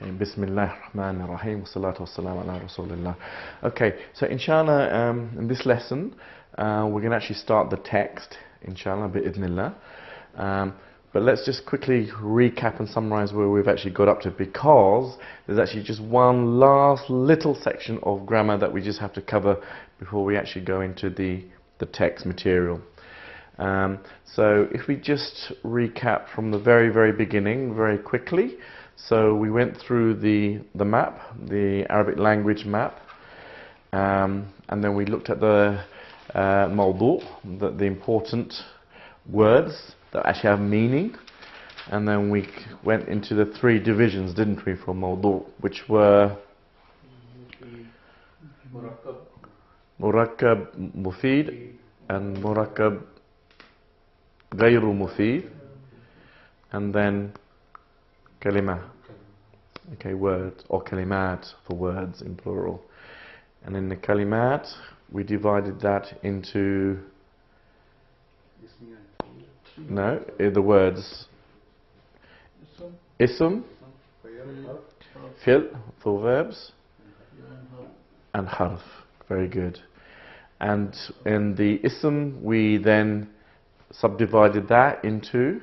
Okay, Bismillah ar-Rahman ar-Rahim, salatu wassalam ala Rasulillah. Okay, so inshallah, in this lesson, we're going to actually start the text, inshallah, bi'idhnillah. But let's just quickly recap and summarize where we've actually got up to, because there's actually just one last little section of grammar that we just have to cover before we actually go into the text material. So if we just recap from the very beginning very quickly. So we went through the map, the Arabic language map, and then we looked at the mawdu', the important words that actually have meaning, and then we went into the three divisions, didn't we, from mawdu', which were murakkab mufid and murakkab ghayru mufid, and then kalima, okay, words, or kalimat for words in plural. And in the kalimat, we divided that into the words ism, fi'l for verbs, and harf. Very good. And in the ism, we then subdivided that into,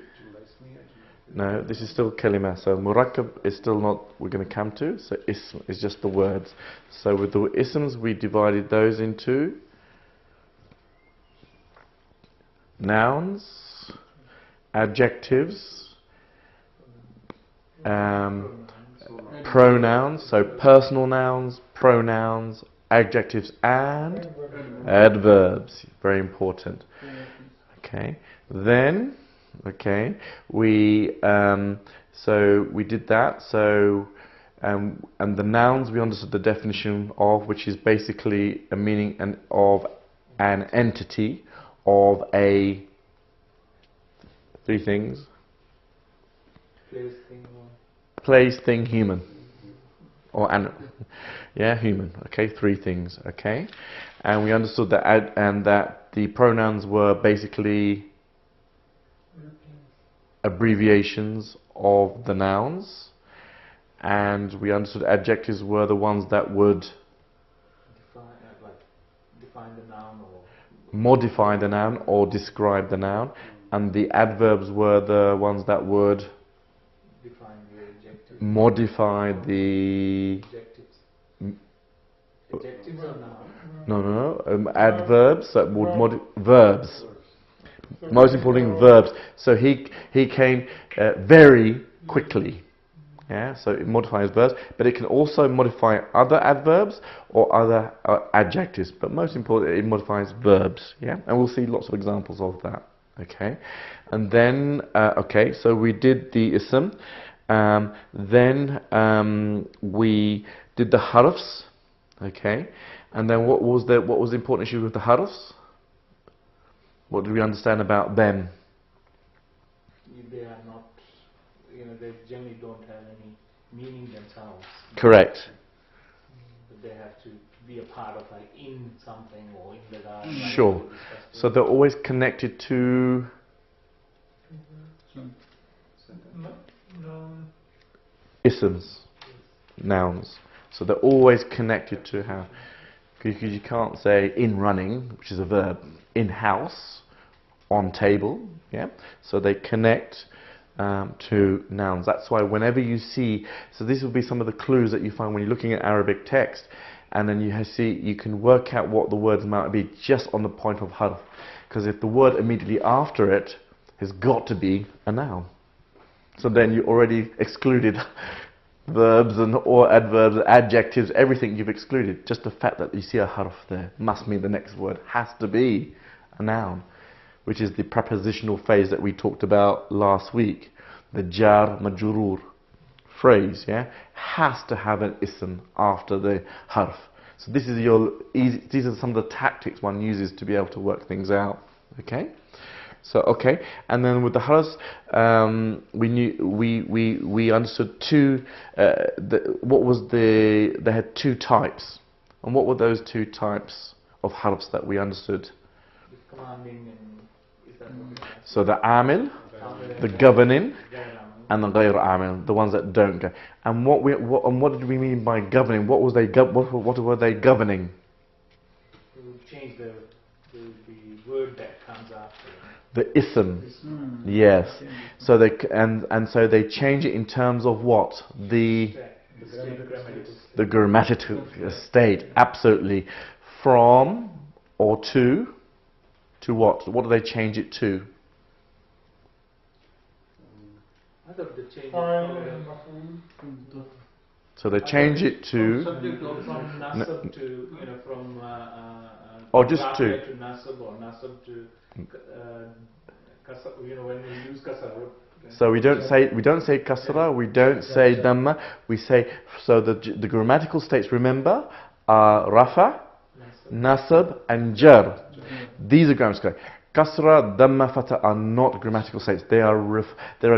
no, this is still kalima, so murakkab is still not, we're going to come to, so ism is just the words. So with the isms, we divided those into nouns, adjectives, pronouns, so personal nouns, pronouns, adjectives, and adverbs. Very important. Okay. Then, okay, we so we did that. So and the nouns we understood the definition of, which is basically a meaning of an entity of a three things: place, thing, human, or animal. Yeah, human. Okay, three things. Okay, and we understood that and that the pronouns were basically abbreviations of the nouns, and we understood adjectives were the ones that would define the noun or modify the noun or describe the noun, and the adverbs were the ones that would define the adjective. modify the Adjectives. Adjectives or noun? no, adverbs that would verbs. Most importantly, verbs. So he came very quickly. Yeah, so it modifies verbs, but it can also modify other adverbs or other adjectives. But most importantly, it modifies verbs. Yeah, and we'll see lots of examples of that. Okay, and then okay, so we did the ism. Then we did the harfs. Okay, and then what was the important issue with the harfs? What do we understand about them? They are not, they generally don't have any meaning themselves. Correct. But they have to be a part of, like, in something or in the garden. Sure. So they're always connected to isms, nouns. So they're always connected to how. Because you can't say in running, which is a verb, in house, on table, yeah? So they connect to nouns. That's why whenever you see, so these will be some of the clues that you find when you're looking at Arabic text, and then you can work out what the words might be just on the point of harf. Because if the word immediately after it has got to be a noun. So then you already excluded verbs or adverbs, adjectives, everything you've excluded. Just the fact that you see a harf there must mean the next word has to be a noun, which is the prepositional phrase that we talked about last week. The jar majrur phrase, yeah, has to have an ism after the harf. So this is these are some of the tactics one uses to be able to work things out. Okay. So okay, and then with the harfs, we understood two. They had two types, and what were those two types of harfs that we understood? Commanding and is that what So the amil, the governing, and the غير عامل, the ones that don't go. And what did we mean by governing? What were they governing? We would change the word that comes after. The ism. Yes. So they so they change it in terms of what? The grammatical state. Absolutely. From or to what? What do they change it to? I thought they changed So they change it to from nasab to from or just to nasab or nasab to kasar. When we use kasar. So we don't say kasra, we don't say dhamma, we say, so the grammatical states, remember, are rafa, nasab and jar. These are grammatical states. Kasra, dhamma, fatha are not grammatical states. They are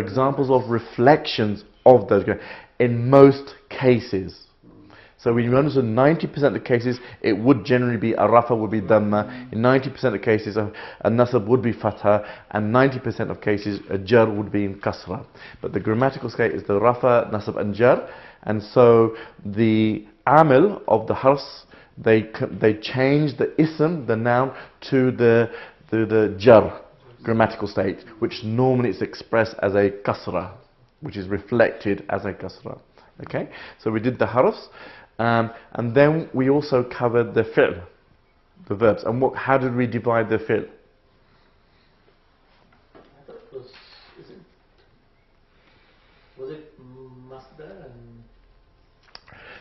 examples of reflections of those in most cases. So when you understand 90% of the cases, it would generally be a rafa would be dhamma. In 90% of the cases, a nasab would be fatha, and 90% of cases, a jar would be in kasra. But the grammatical state is the rafa, nasab, and jar. And so the amil of the harfs, they change the ism, the noun, to the jar grammatical state, which normally is expressed as a kasra, which is reflected as a kasra. Okay, so we did the harfs. And then we also covered the fi'l, the verbs. And how did we divide the fi'l? I thought it was it masdar and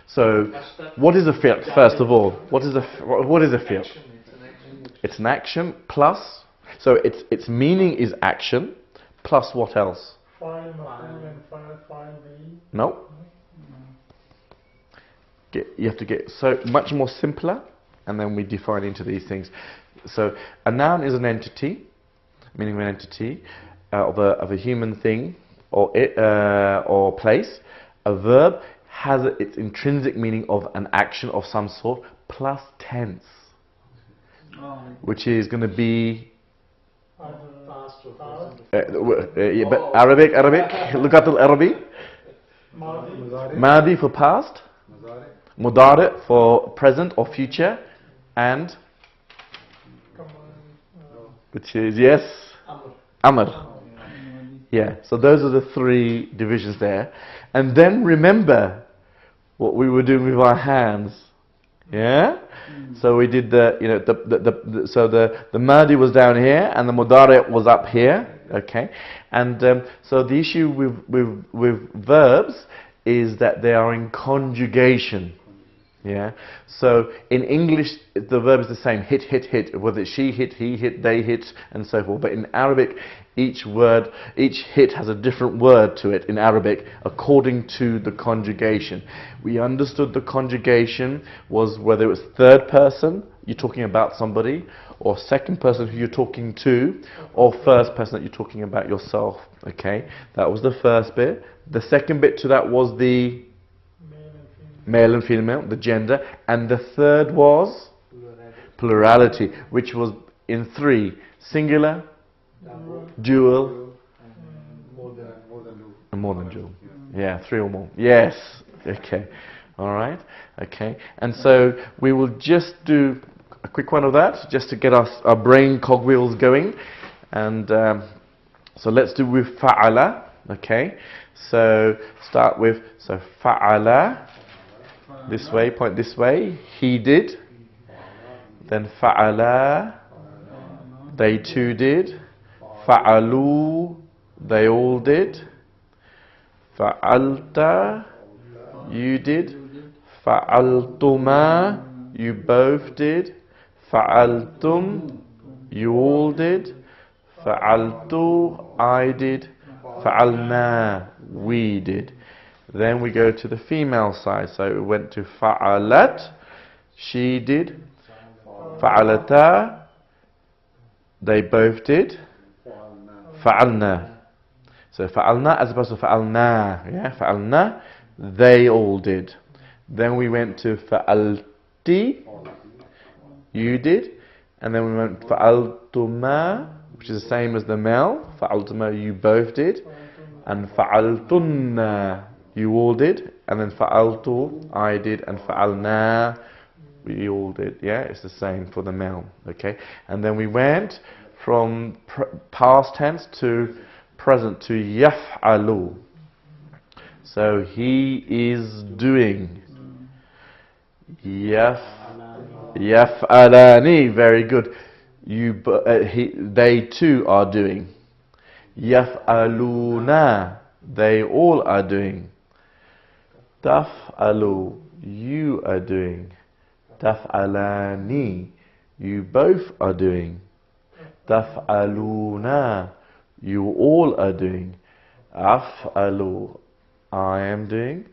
so what is a fi'l, first of all? What is a fi'l? It's an action plus, so its meaning is action plus what else? No. You have to get so much more simpler, and then we define into these things. So a noun is an entity, meaning an entity of a human thing or place. A verb has its intrinsic meaning of an action of some sort plus tense, which is going to be past or but Arabic. Look at the Arabic. Madi for past. Mudari for present or future, and which is yes, Amr. Yeah, so those are the three divisions there. And then remember what we were doing with our hands. Yeah? So we did the Madi was down here and the Mudari was up here. Okay? And so the issue with verbs is that they are in conjugation. Yeah. So in English, the verb is the same: hit, hit, hit. Whether it's she hit, he hit, they hit, and so forth. But in Arabic, each hit has a different word to it in Arabic according to the conjugation. We understood the conjugation was whether it was third person, you're talking about somebody, or second person who you're talking to, or first person that you're talking about yourself. Okay, that was the first bit. The second bit to that was the male and female, the gender, and the third was plurality, which was in three: singular, dual, and more than dual. Yeah, three or more. Yes. Okay. All right. Okay. And so we will just do a quick one of that, just to get our brain cogwheels going. And so let's do with fa'ala. Okay. So start with fa'ala. This way, point this way. He did. Then fa'ala. They too did. Fa'alu. They all did. Fa'alta. You did. Fa'altuma. You both did. Fa'altum. You all did. Fa'altu. I did. Fa'alna. We did. Then we go to the female side. So we went to fa'alat. She did. Fa'alata. They both did. Fa'alna. So fa'alna as opposed to fa'alna. Yeah, fa'alna. They all did. Then we went to fa'alti. You did. And then we went fa'altuma, which is the same as the male. Fa'altuma, you both did. and fa'altunna, you all did, and then fa'altu, I did, and fa'alna, we all did. Yeah, it's the same for the male. Okay, and then we went from past tense to present to yaf'alu. So he is doing. Yaf'alani, very good. They too are doing. Yaf'aluna, they all are doing. Taf'alu, you are doing. Taf'alani, you both are doing. Taf'aluna, you all are doing. Af'alu, I am doing.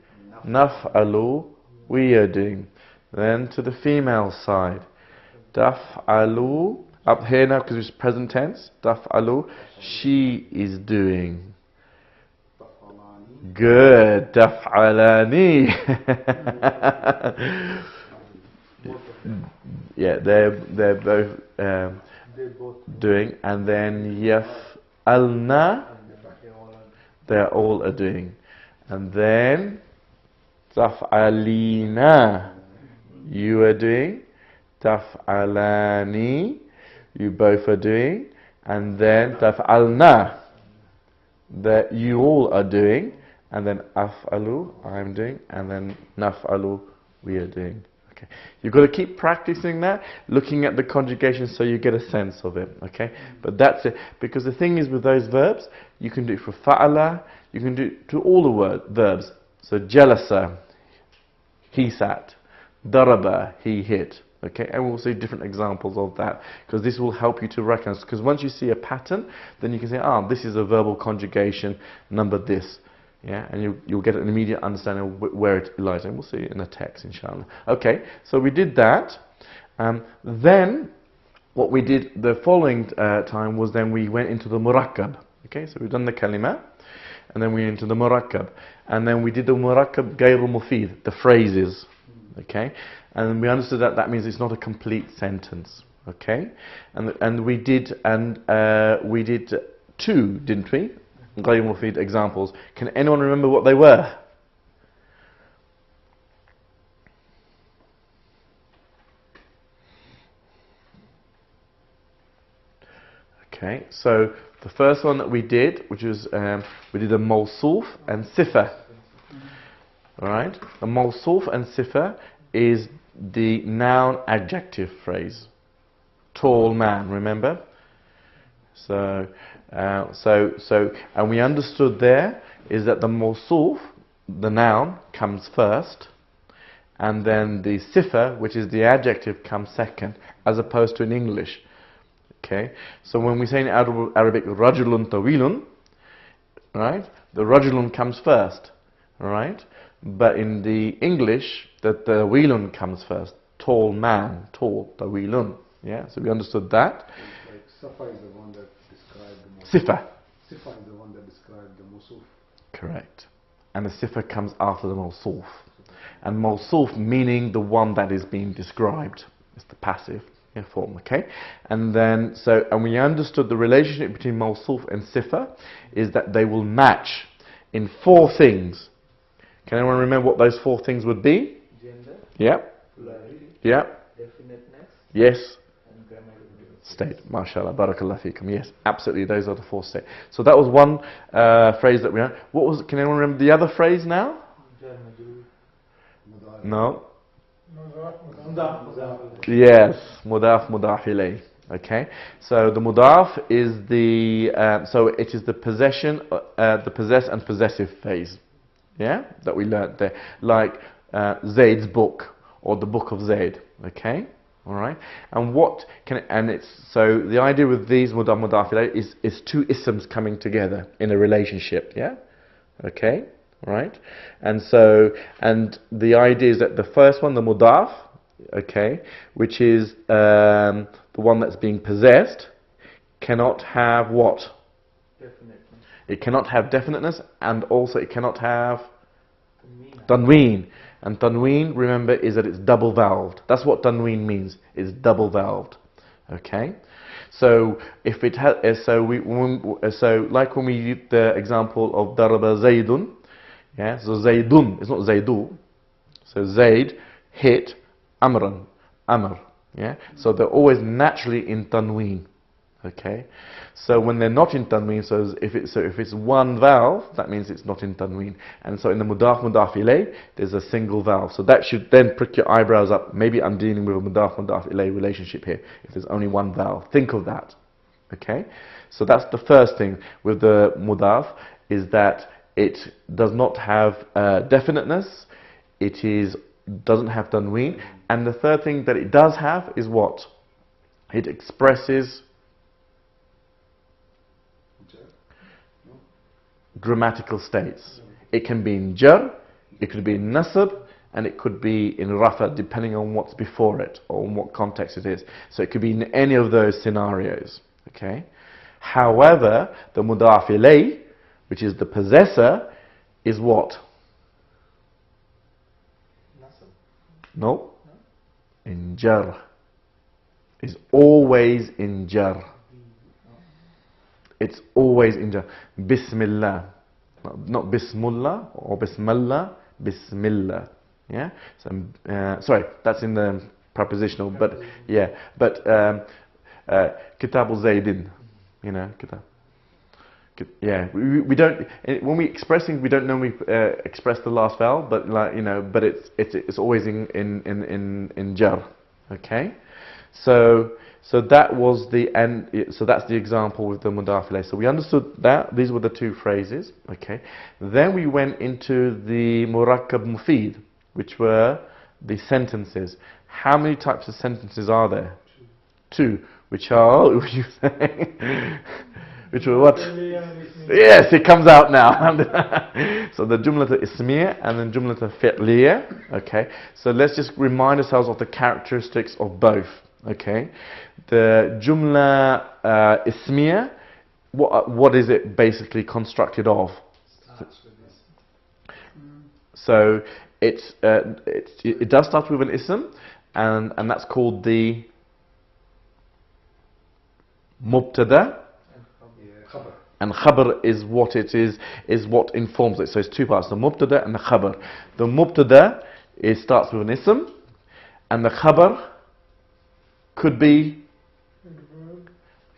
Naf'alu, we are doing. Then to the female side. Taf'alu, up here now because it's present tense. Taf'alu, she is doing. Good. Taf'alani. Yeah, they're both doing. And then yaf'alna, they all are doing. And then taf'alina, you are doing. Taf'alani, you both are doing. And then taf'alna, that you all are doing. And then af'alu, I'm doing. And then naf'alu, we are doing. Okay, you've got to keep practicing that, looking at the conjugation so you get a sense of it. Okay, but that's it. Because the thing is with those verbs, you can do it for fa'ala, you can do it to all the verbs. So jalasa, he sat. Daraba, he hit. Okay, and we'll see different examples of that because this will help you to recognize. Because once you see a pattern, then you can say, ah, this is a verbal conjugation number this. Yeah, and you'll get an immediate understanding of where it lies, and we'll see it in the text, inshallah. Okay, so we did that. Then what we did the following time was then we went into the murakkab. Okay, so we've done the kalima, and then we went into the murakkab, and then we did the murakkab ghayru mufid, the phrases. Okay, and we understood that that means it's not a complete sentence. Okay, and we did two, didn't we? Ghayru mufid examples. Can anyone remember what they were? Okay, so the first one that we did, which was we did a mawsuf and sifa. Alright, a mawsuf and sifa is the noun adjective phrase. Tall man, remember? So, and we understood there is that the mawsuf, the noun, comes first, and then the sifa, which is the adjective, comes second, as opposed to in English. Okay, so when we say in Arabic, rajulun tawilun, right, the rajulun comes first, right, but in the English, the tawilun comes first, tall man, tall, tawilun, yeah, so we understood that. Like Safa is the one that described the Mawsuf. Sifa. Sifa is the one that described the Mawsuf. Correct. And the sifa comes after the mawsuf. And mawsuf meaning the one that is being described. It's the passive form, okay? And then, and we understood the relationship between mawsuf and sifa is that they will match in four things. Can anyone remember what those four things would be? Gender. Yep. Plurality. Yep. Definiteness. Yes. And grammatical State, mashallah, barakallah feekum. Yes, absolutely, those are the four states. So that was one phrase that we had. What was? Can anyone remember the other phrase now? No. Yes, mudaf, mudaf ilayh. Okay, so the mudaf is the so it is the possession, the possess and possessive phase. Yeah, that we learnt there, like Zayd's book or the book of Zayd. Okay. All right, and it's so the idea with these mudaf mudaf ilayh is two isms coming together in a relationship. Yeah, okay, right, and the idea is that the first one, the mudaf, okay, which is the one that's being possessed, cannot have what? Definiteness. It cannot have definiteness, and also it cannot have tanween. And tanween, remember, is that it's double valved. That's what tanween means. It's double valved. Okay? So if it has, so like when we use the example of daraba Zaydun, yeah. So Zaydun, it's not Zaydu. So Zayd hit Amran, Amr, yeah. So they're always naturally in tanween, okay. So when they're not in tanween, so if it's one vowel, that means it's not in tanween. And so in the mudaf ilay, there's a single vowel. So that should then prick your eyebrows up. Maybe I'm dealing with a mudaf ilay relationship here. If there's only one vowel, think of that. Okay. So that's the first thing with the mudaf, is that it does not have definiteness. It doesn't have tanween. And the third thing that it does have is what? It expresses grammatical states. It can be in jar, it could be in nasab, and it could be in rafa, depending on what's before it or in what context it is. So it could be in any of those scenarios. Okay. However, the mudaf ilay, which is the possessor, is what? No. In jar. Is always in jar. It's always in jar. Bismillah. Not Bismillah or Bismillah. Bismillah. Yeah? So, sorry, that's in the prepositional, but yeah. But Kitabul Zaydin. You know, Kitab. Yeah, we don't, when we express things, we don't normally express the last vowel, but like, you know, but it's always in jar. Okay? So that was the end. So that's the example with the mudaf ilayh. So we understood that these were the two phrases. Okay. Then we went into the murakkab mufid, which were the sentences. How many types of sentences are there? Two. Which are, which were what? Yes, it comes out now. So the jumlata ismiya and then jumlata fi'liya. Okay. So let's just remind ourselves of the characteristics of both. Okay, the jumla ismiya, what is it basically constructed of? So it does start with an ism, and that's called the mubtada. And khabar is what it is what informs it. So it's two parts: the mubtada and the khabar. The mubtada starts with an ism, and the khabar could be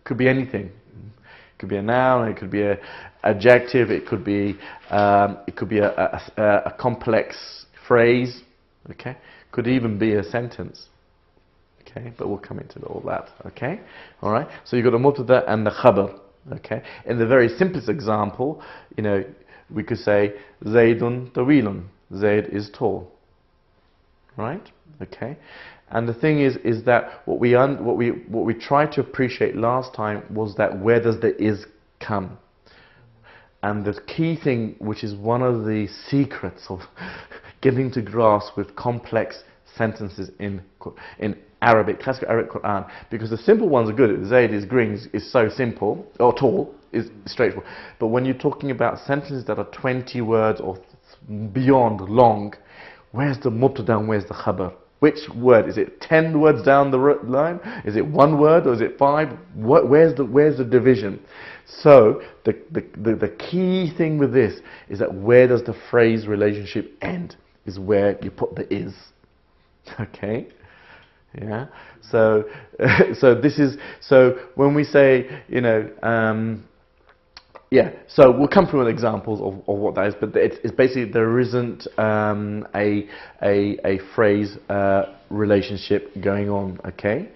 anything. It could be a noun. It could be an adjective. It could be a complex phrase. Okay. Could even be a sentence. Okay. But we'll come into all that. Okay. All right. So you've got the mubtada and the khabar. Okay. In the very simplest example, you know, we could say Zaydun tawilun. Zayd is tall. Right. Okay. And the thing is that what we tried to appreciate last time was that where does the is come? And the key thing, which is one of the secrets of getting to grasp with complex sentences in Arabic, classical Arabic Quran, because the simple ones are good. Zayd is green is so simple, or tall is straightforward. But when you're talking about sentences that are 20 words or beyond long, where's the mubtada and where's the khabar? Which word? Is it 10 words down the line? Is it one word or is it 5? Where's the division? So the key thing with this is that where does the phrase relationship end? Is where you put the is. Okay? Yeah. So so when we say, you know, yeah, so we'll come through examples of what that is, but it's basically there isn't a phrase relationship going on. Okay,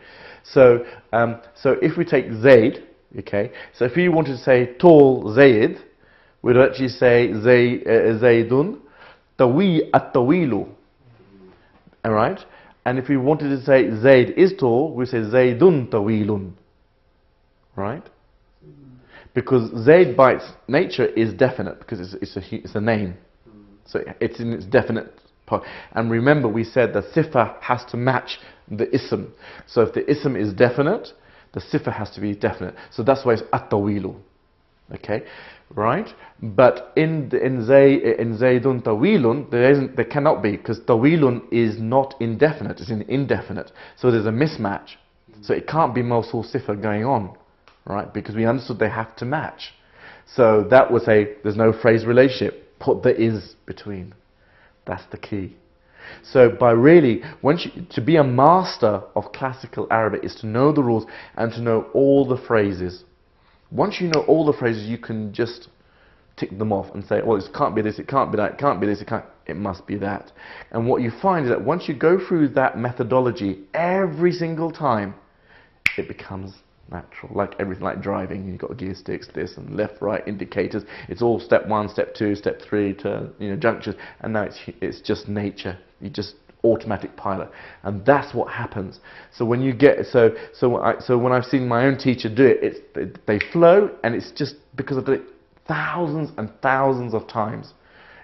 so if we take Zayd, okay, so if you wanted to say tall Zayd, we'd actually say Zaydun at-tawilu, all right, and if we wanted to say Zayd is tall, we say Zaydun tawilun, right? Because Zayd by its nature is definite, because it's a name. So it's in its definite part. And remember we said the sifa has to match the ism. So if the ism is definite, the sifa has to be definite. So that's why it's at-tawilu. Okay? Right? But in Zaydun tawilun, there cannot be, because tawilun is not indefinite, it's an indefinite. So there's a mismatch. So it can't be Mawsul Sifa going on, right? Because we understood they have to match. So that would say there's no phrase relationship. Put the is between. That's the key. So by really, to be a master of classical Arabic is to know the rules and to know all the phrases. Once you know all the phrases, you can just tick them off and say, well, it can't be this, it can't be that, it can't be this, it must be that. And what you find is that once you go through that methodology every single time, it becomes natural, like everything, like driving. You've got gear sticks, this and left, right, indicators. It's all step 1, step 2, step 3 to junctures, and now it's just nature. You just automatic pilot, and that's what happens. So when you get so when I've seen my own teacher do it, they flow, and it's just because of it thousands and thousands of times.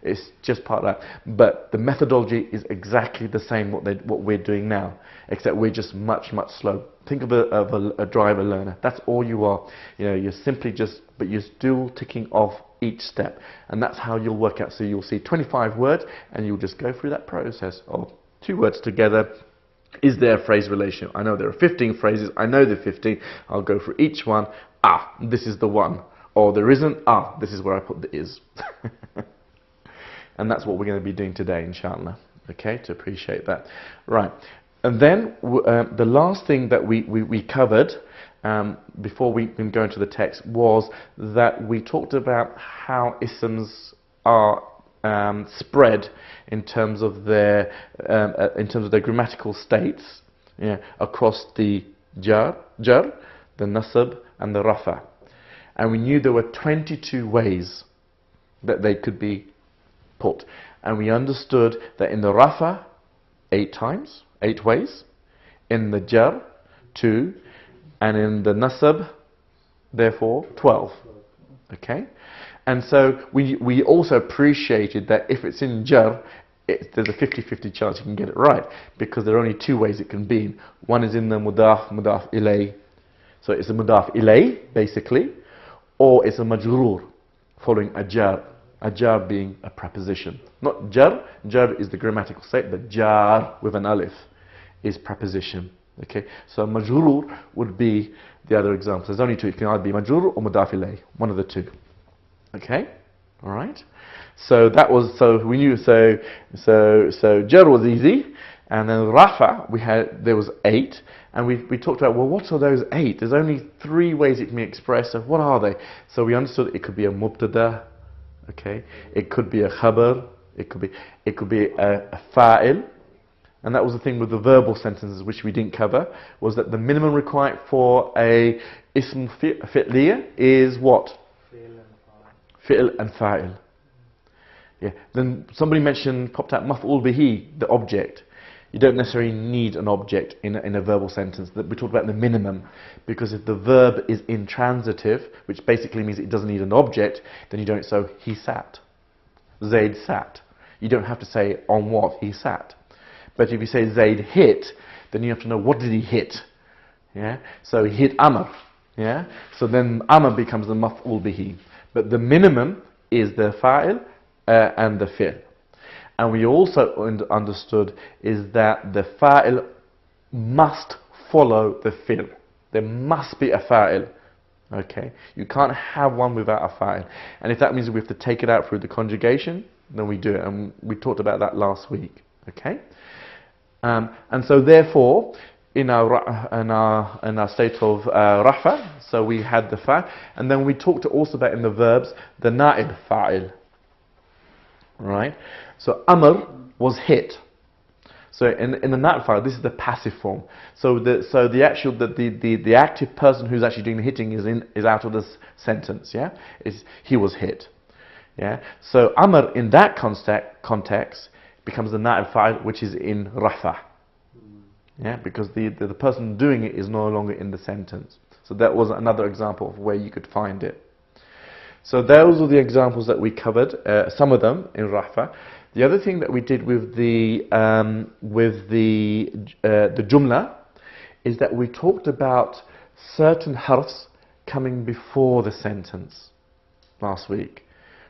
It's just part of that. But the methodology is exactly the same what we're doing now, except we're just much slow. Think of a driver learner. That's all you are. You're simply but you're still ticking off each step, and that's how you'll work out. So you'll see 25 words, and you'll just go through that process of 2 words together. Is there a phrase relation? I know there are 15 phrases. I know the 15. I'll go through each one. This is the one. Or there isn't. This is where I put the is. And that's what we're going to be doing today, inshallah. Okay, to appreciate that. Right. And then the last thing that we covered before we can go into the text was that we talked about how isms are spread in terms of their grammatical states, across the jar, the nasab, and the rafa. And we knew there were 22 ways that they could be put. And we understood that in the rafa, 8 times, 8 ways. In the jar, 2. And in the nasab, therefore, 12. Okay? And so we also appreciated that if it's in jar, there's a 50-50 chance you can get it right, because there are only 2 ways it can be in. One is in the mudaf ilay. So it's a mudaf ilay, basically. Or it's a majroor, following a jar. A jar being a preposition. Not jar. Jar is the grammatical state, but jar with an alif is preposition. Okay, so majroor would be the other example. There's only 2. It can either be majroor or mudaf ilay, one of the 2. Okay, all right. So that was we knew. So jar was easy, and then rafa there was 8, and we talked about, well, what are those 8? There's only 3 ways it can be expressed. So what are they? So we understood it could be a mubtada. Okay, it could be a khabar, it could be a fa'il, and that was the thing with the verbal sentences, which we didn't cover, was that the minimum required for a ism fi'liya is what? Fi'l and fa'il. Yeah. Then somebody popped out maf'ul bihi, the object. You don't necessarily need an object in a verbal sentence. We talked about the minimum, because if the verb is intransitive, which basically means it doesn't need an object, then you don't. So he sat, Zaid sat. You don't have to say on what he sat. But if you say Zaid hit, then you have to know what did he hit. Yeah. So he hit Amr. Yeah. So then Amr becomes the maf'ul bihi. But the minimum is the fa'il and the fi'l. And we also understood is that the fa'il must follow the fi'l. There must be a fa'il. Okay? You can't have one without a fa'il. And if that means we have to take it out through the conjugation, then we do it. And we talked about that last week. Okay? And so therefore, in our state of rafa, so we had the fa', and then we talked also about in the verbs the na'ib fa'il. Right? So Amr was hit. So in the na'ib fa'il, this is the passive form. So the active person who's actually doing the hitting is out of this sentence. Yeah, he was hit. Yeah. So Amr in that context becomes the na'ib fa'il, which is in rafa. Yeah, because the person doing it is no longer in the sentence. So that was another example of where you could find it. So those are the examples that we covered, some of them in rafa. The other thing that we did with the jumla is that we talked about certain harfs coming before the sentence last week.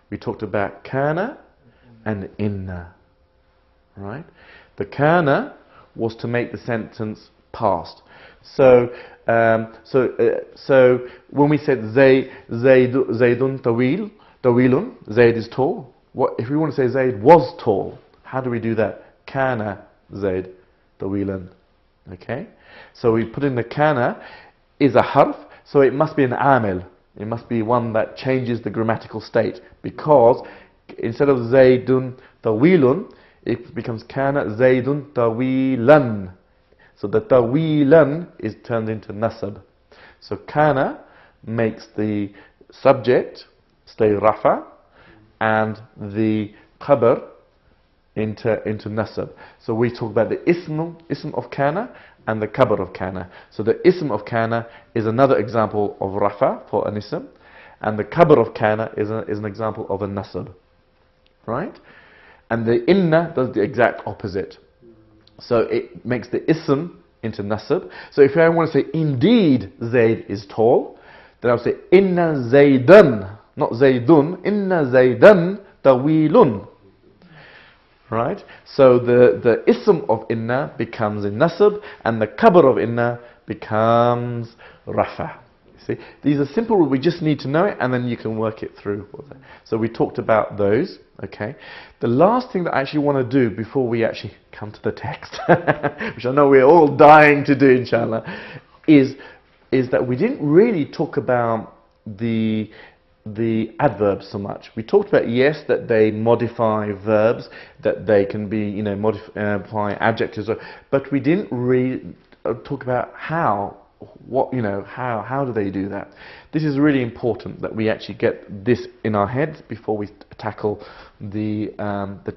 We talked about kana and inna. Right? The kana was to make the sentence past. So so when we said Zaydun tawilun, Zayd is tall. What if we want to say Zayd was tall? How do we do that? Kana Zayd tawilan. Okay, so we put in the kana is a harf, so it must be an amil. It must be one that changes the grammatical state, because instead of Zaydun tawilun, it becomes kana Zaydun tawilan. So the tawilan is turned into nasab. So kana makes the subject stay rafa and the khabar into nasab. So we talk about the ism of kana and the khabar of kana. So the ism of kana is another example of rafa for an ism, and the khabar of kana is an example of a nasab. Right? And the inna does the exact opposite. So it makes the ism into nasab. So if I want to say indeed Zayd is tall, then I'll say inna Zaydan, not Zaydun, inna Zaydan tawilun. Right? So the ism of inna becomes a nasab, and the khabar of inna becomes rafa. See, these are simple. We just need to know it, and then you can work it through. So we talked about those. Okay. The last thing that I actually want to do before we actually come to the text, which I know we're all dying to do, inshallah, is that we didn't really talk about the adverbs so much. We talked about, yes, that they modify verbs, that they can be, you know, modify adjectives, but we didn't really talk about how. What, you know, how do they do that? This is really important that we actually get this in our heads before we tackle the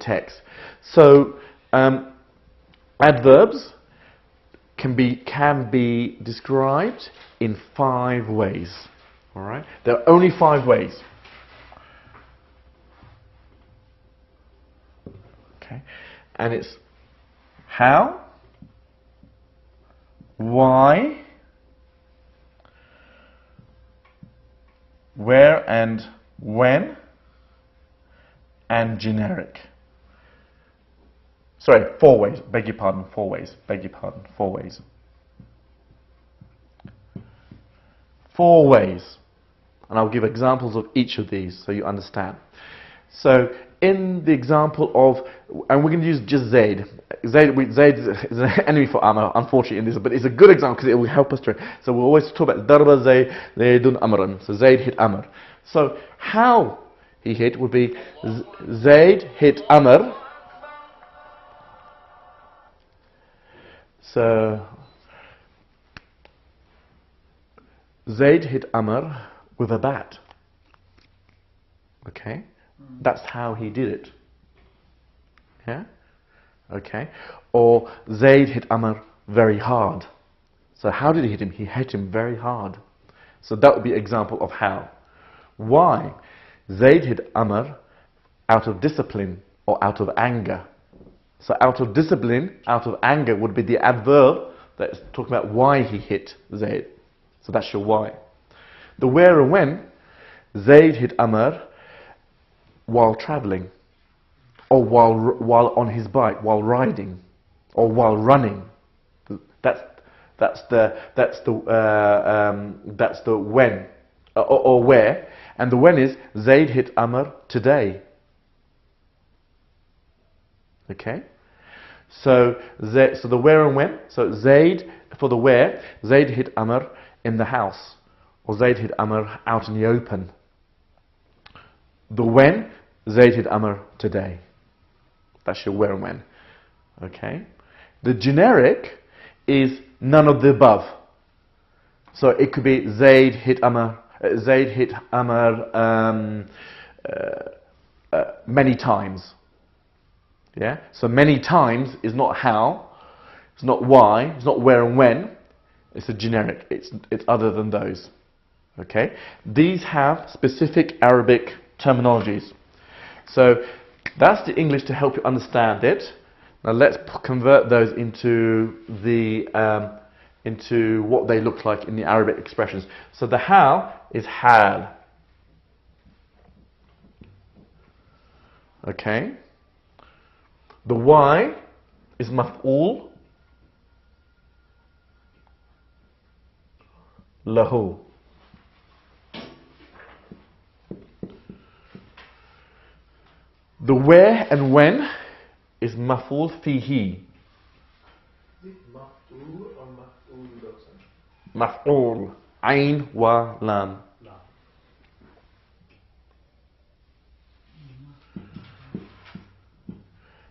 text. So adverbs can be described in 5 ways. All right, there are only 5 ways. Okay, and it's how, why, where and when, and generic. Sorry, 4 ways. Beg your pardon, 4 ways. Beg your pardon, 4 ways. 4 ways. And I'll give examples of each of these so you understand. So in the example of, and we're going to use just Zayd. Zayd is an enemy for Amr, unfortunately, in this, but it's a good example because it will help us to. So we'll always talk about Darba Zaydun Amran. So Zayd hit Amr. So how he hit would be Zayd hit Amr. So Zayd hit Amr with a bat. Okay? That's how he did it. Yeah? Okay? Or Zayd hit Amr very hard. So how did he hit him? He hit him very hard. So that would be an example of how. Why? Zayd hit Amr out of discipline or out of anger. So out of discipline, out of anger would be the adverb that's talking about why he hit Zayd. So that's your why. The where and when, Zayd hit Amr while traveling, or while on his bike, while riding, or while running. That's the when or where, and the when is Zayd hit Amr today. Okay, so the where and when. So Zayd for the where, Zayd hit Amr in the house, or Zayd hit Amr out in the open. The when, Zayd hit Amr today. That's your where and when. Okay? The generic is none of the above. So it could be Zayd hit Amr many times. Yeah? So many times is not how, it's not why, it's not where and when. It's a generic. It's other than those. Okay? These have specific Arabic terminologies. So that's the English to help you understand it. Now let's convert those into what they look like in the Arabic expressions. So the how is hal. Okay. The why is maf'ul. lahu. The where and when is maf'ul fihi. Is it maf'ul or maf'ul doesn't? Maf'ul. Ain wa lam. No.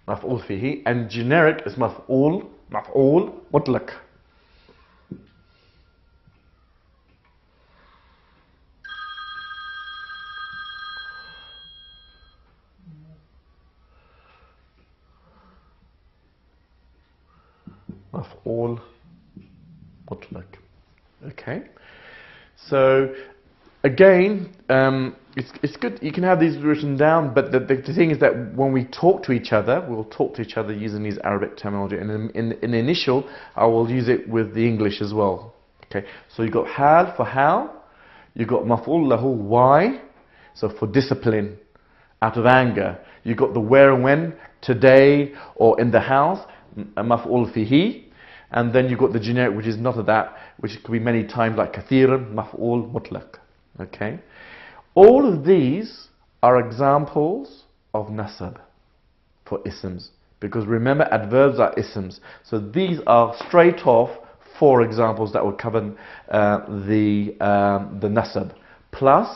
Maf'ul fihi. And generic is maf'ul mutlaq. Maf'ul mutlaq. Okay. So again, it's good. You can have these written down, but the thing is that when we talk to each other, we'll talk to each other using these Arabic terminology. And in the initial, I will use it with the English as well. Okay. So you got hal for how. You got maf'ul lahu why. So for discipline, out of anger. You got the where and when, today or in the house, maf'ul fihi. And then you got the generic, which is not of that, which could be many times like kathiran, maf'ul mutlaq. Okay? All of these are examples of nasab for isms. Because remember, adverbs are isms. So these are straight off 4 examples that will cover the nasab. Plus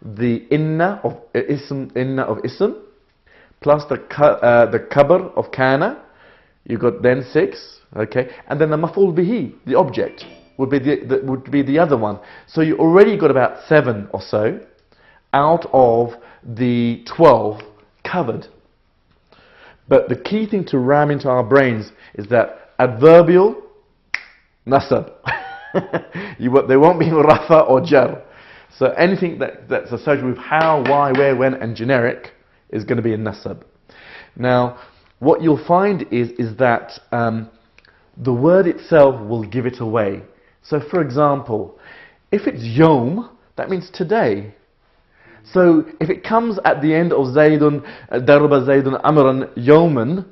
the inna of ism, plus the kabar of kana. You got then 6. Okay, and then the maf'ul bihi, the object, would be the other one. So you already got about 7 or so out of the 12 covered. But the key thing to ram into our brains is that adverbial nasab. They won't be rafa or jar. So anything that's associated with how, why, where, when, and generic is going to be a nasab. Now, what you'll find is that the word itself will give it away. So for example, if it's yom, that means today. So if it comes at the end of Zaydun, darba Zaydun amran yawman,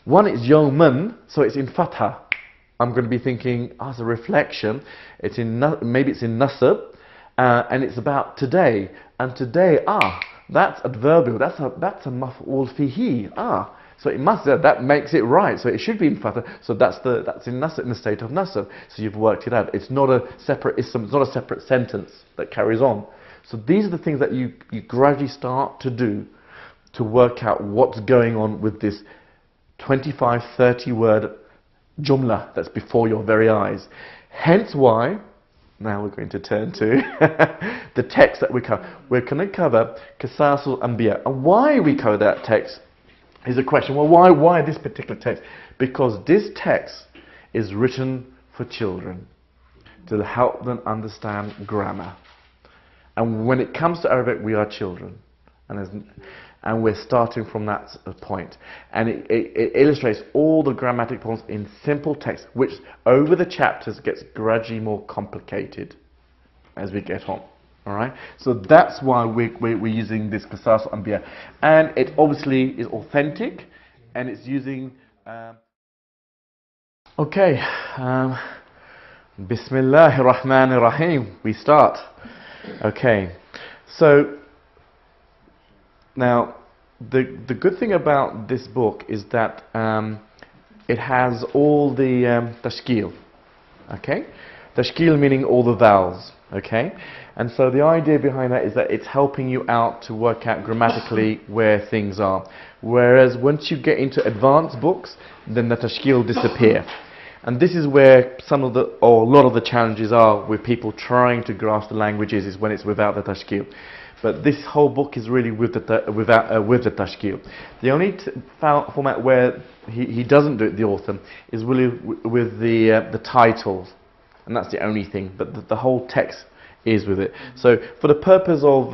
one is yawman, so it's in fatha. I'm going to be thinking, as a reflection, maybe it's in nasab, and it's about today. And today, that's adverbial, that's a maf'ul fihi, so it must, that makes it right. So it should be in fatha. So that's in nasab, in the state of nasab. So you've worked it out. It's not a separate ism. It's not a separate sentence that carries on. So these are the things that you gradually start to do to work out what's going on with this 25, 30 word jumla that's before your very eyes. Hence why, now we're going to turn to the text that we cover. We're going to cover Qisasul Anbiya. And why we cover that text is a question. Well, why this particular text? Because this text is written for children to help them understand grammar. And when it comes to Arabic, we are children. And we're starting from that point. And it illustrates all the grammatic problems in simple text, which over the chapters gets gradually more complicated as we get on. Alright? So that's why we're using this Qisas Anbiya. And it obviously is authentic, and it's using... Okay. Bismillahir Rahmanir Rahim. We start. Okay. So, now, the good thing about this book is that it has all the tashkil. Okay? Tashkil meaning all the vowels. Okay? And so the idea behind that is that it's helping you out to work out grammatically where things are. Whereas once you get into advanced books, then the tashkil disappear. And this is where a lot of the challenges are with people trying to grasp the languages, is when it's without the tashkil. But this whole book is really with the tashkil. The only format where he doesn't do it, the author, is really with the titles. And that's the only thing. But the whole text is with it. So for the purpose of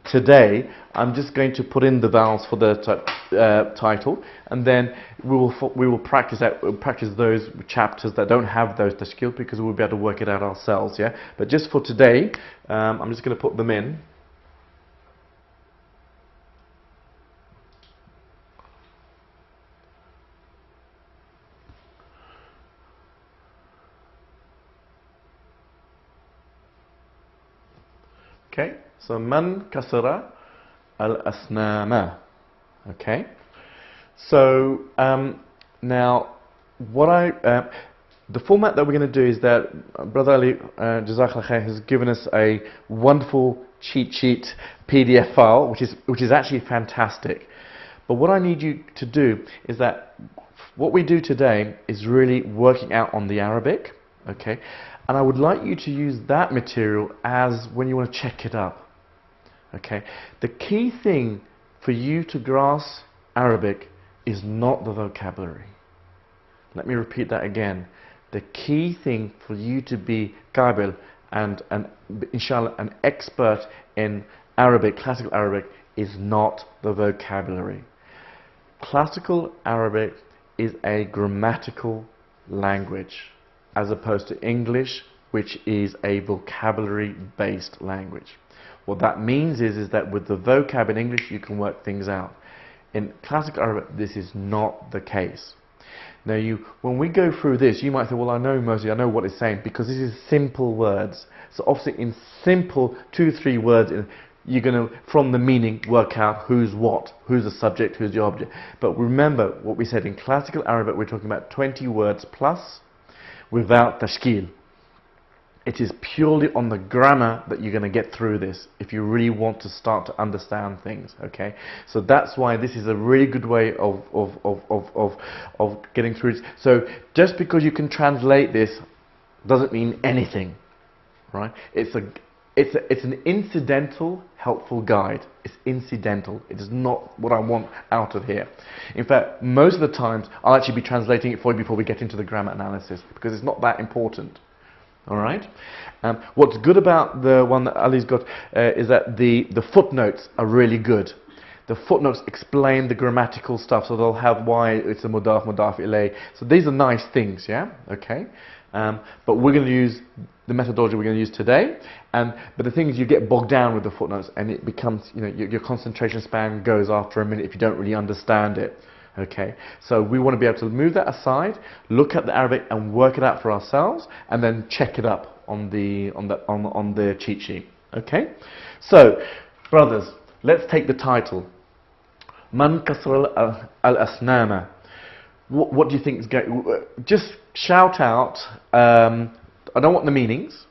today, I'm just going to put in the vowels for the title, and then we will practice those chapters that don't have those tashkil, because we'll be able to work it out ourselves. Yeah. But just for today, I'm just going to put them in. Okay, so man kasara al-asnama. Okay, so now the format that we're going to do is that Brother Ali Jazakallah Khair has given us a wonderful cheat sheet PDF file, which is actually fantastic. But what I need you to do is that what we do today is really working out on the Arabic, okay? And I would like you to use that material as when you want to check it up, okay? The key thing for you to grasp Arabic is not the vocabulary. Let me repeat that again. The key thing for you to be qabil and inshallah an expert in Arabic, classical Arabic, is not the vocabulary. Classical Arabic is a grammatical language, as opposed to English, which is a vocabulary-based language. What that means is that with the vocab in English, you can work things out. In classical Arabic, this is not the case. Now, when we go through this, you might say, well, I know what it's saying, because this is simple words. So obviously, in simple 2-3 words, you're going to, from the meaning, work out who's what, who's the subject, who's the object. But remember what we said, in classical Arabic, we're talking about 20 words plus, without tashkil. It is purely on the grammar that you're going to get through this if you really want to start to understand things, okay? So that's why this is a really good way of getting through it. So just because you can translate this doesn't mean anything, right? It's an incidental, helpful guide. It's incidental. It is not what I want out of here. In fact, most of the times I'll actually be translating it for you before we get into the grammar analysis, because it's not that important. All right. What's good about the one that Ali's got is that the footnotes are really good. The footnotes explain the grammatical stuff, so they'll have why it's a mudaf, mudaf ilay. So these are nice things, yeah. Okay. But we're going to use the methodology we're going to use today. But the thing is, you get bogged down with the footnotes, and it becomes, your concentration span goes after a minute if you don't really understand it. Okay, so we want to be able to move that aside, look at the Arabic and work it out for ourselves, and then check it up on the cheat sheet. Okay, so brothers, let's take the title. Man kasra al-asnama. What do you think is going? Just shout out. I don't want the meanings.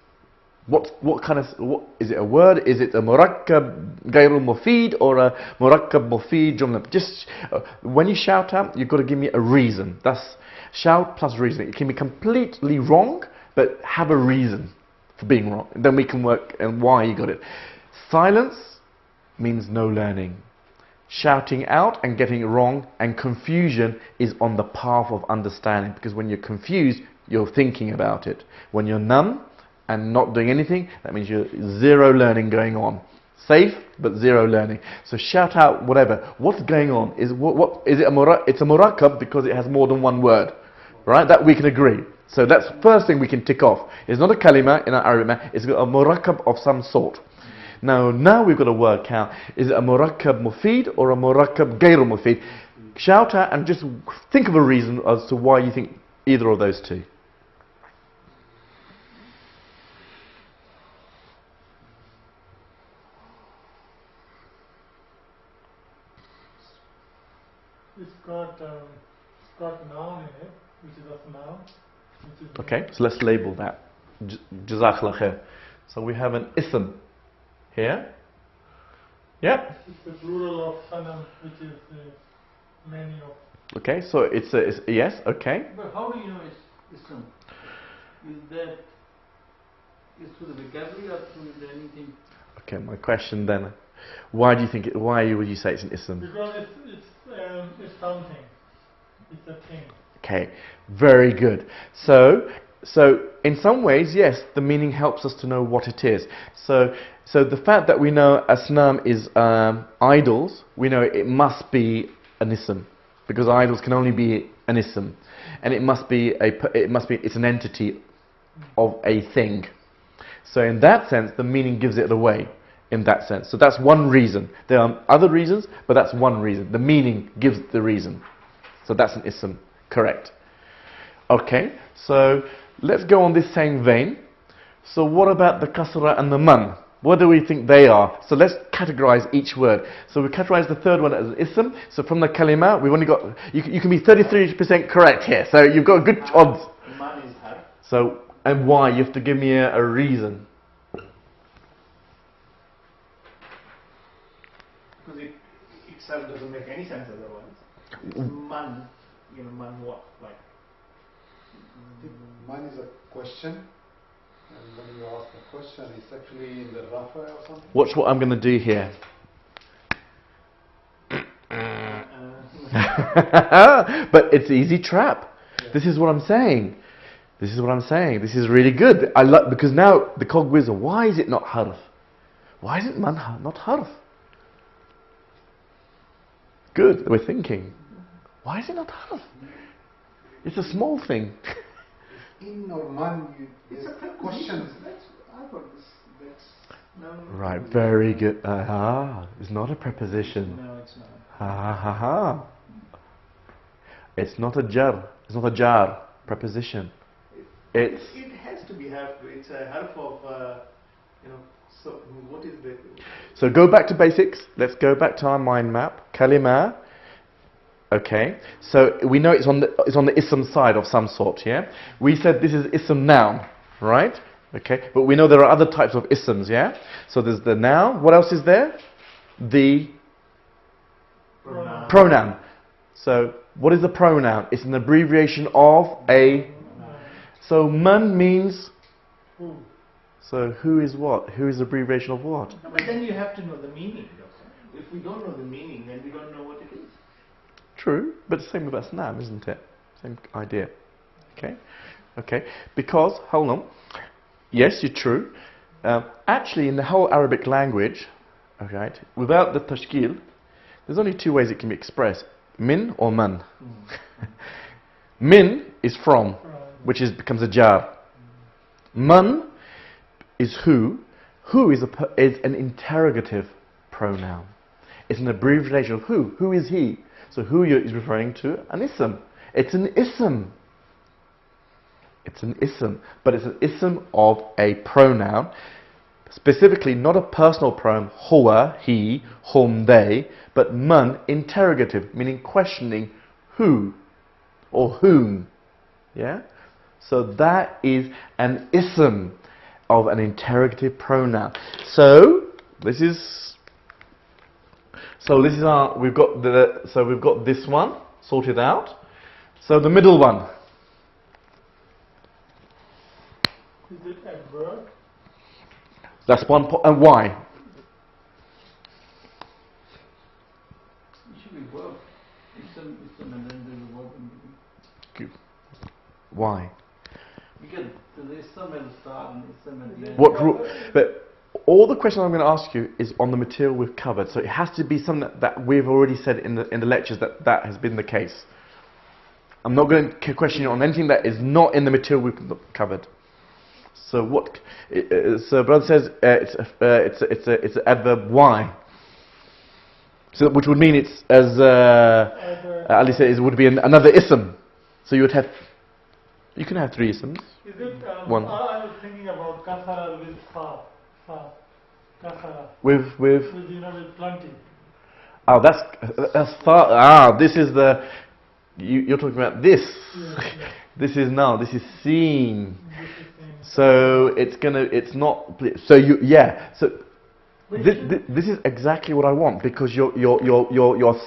What kind of, is it a word? Is it a murakkab gayrul mufid or a murakkab mufid jumla? Just when you shout out, you've got to give me a reason. That's shout plus reason. It can be completely wrong, but have a reason for being wrong. Then we can work and why you got it. Silence means no learning. Shouting out and getting it wrong and confusion is on the path of understanding, because when you're confused, you're thinking about it. When you're numb and not doing anything, that means you're zero learning going on. Safe, but zero learning. So shout out whatever. What's going on? Is it it's a murakkab because it has more than one word, right? That we can agree. So that's the first thing we can tick off. It's not a kalima in our Arabic. It's got a murakkab of some sort. Now we've got to work out, is it a murakkab mufid or a murakkab gayru mufid? Shout out and just think of a reason as to why you think either of those two. It's got noun in it, which is a noun. Okay, so let's label that. Jazakallah khair. So we have an ism here. Yeah. It's the plural of sanam, which is many of. Okay, so it's yes. Okay. But how do you know it's Islam? Is through the vocabulary or through anything? Okay, my question then: why do you think? Why would you say it's an ism? Because it's something. It's a thing. Okay, very good. So in some ways, yes, the meaning helps us to know what it is. So the fact that we know asnam is idols, we know it must be an ism, because idols can only be an ism, and it's an entity of a thing. So in that sense, the meaning gives it away. In that sense, so that's one reason. There are other reasons, but that's one reason. The meaning gives the reason. So that's an ism, correct? Okay, so let's go on this same vein. So what about the kasra and the man? What do we think they are? So let's categorize each word. So we categorize the third one as ism. So from the kalima, we've only got, you can be 33% correct here. So you've got good odds. Man is harf. So, and why? You have to give me a reason. Because it itself doesn't make any sense otherwise. It's man, man what? Like, Mine is a question, and when you ask a question, it's actually in the rafa or something. Watch what I'm going to do here. But it's an easy trap. Yeah. This is what I'm saying. This is what I'm saying. This is really good. I like, because now the cog wisdom. Why is it not harf? Why is it man not harf? Good. We're thinking. Why is it not harf? It's a small thing. In or man, it's a question. That's, I thought that's no. Right. Very good. It's not a preposition. No, it's not. Ha ha ha. It's not a jar. It's not a jar preposition. It has to be harf. It's a harf of So what is the? So go back to basics. Let's go back to our mind map. Kalima. Okay. So we know it's on the ism side of some sort. Yeah. We said this is ism noun, right? Okay. But we know there are other types of isms. Yeah. So there's the noun. What else is there? The pronoun. So what is the pronoun? It's an abbreviation of a. So man means. Who? So who is what? Who is the abbreviation of what? No, but then you have to know the meaning. If we don't know the meaning, then we don't know what it is. True, but the same with asnam, isn't it? Same idea. Okay, okay. Because hold on. Yes, you're true. Actually, in the whole Arabic language, okay, without the tashkil, there's only two ways it can be expressed: min or man. Min is from, which becomes a jar. Man is who. Who is an interrogative pronoun. It's an abbreviation of who. Who is he? So who is referring to an ism. It's an ism. It's an ism, but it's an ism of a pronoun. Specifically, not a personal pronoun, huwa, he, hum, they, but man, interrogative, meaning questioning who or whom. Yeah? So that is an ism of an interrogative pronoun. So this is our, we've got this one sorted out. So the middle one. Is it adverb? That's one and why? It should be verb. Ism, and then there's a verb in between. Why? Because there's ism at the start and ism at the end. But all the questions I'm going to ask you is on the material we've covered. So it has to be something that we've already said in the lectures that has been the case. I'm not going to question you on anything that is not in the material we've covered. So what? So brother says it's an adverb. Why? So which would mean it's, as Ali said, it would be another ism. So you can have three isms. Is it One. I was thinking about kasara with fa. Kasara. With With plenty. oh, that's far. This is the you're talking about this. Yes, yes. This is seen. So it's not. So So this is exactly what I want, because your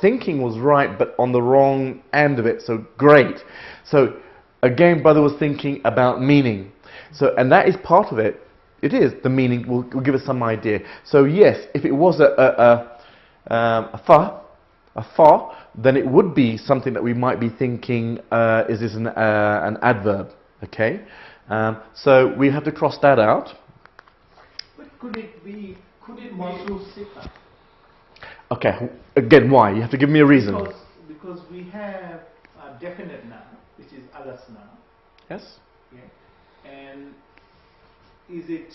thinking was right, but on the wrong end of it. So great. So again, brother was thinking about meaning. So, and that is part of it. It is the meaning will give us some idea. So yes, if it was a fa, then it would be something that we might be thinking, is this an adverb? Okay, so we have to cross that out. But could it be sifa? Okay, again, why? You have to give me a reason. Because we have a definite noun, which is alas noun. Yes. Okay. And is it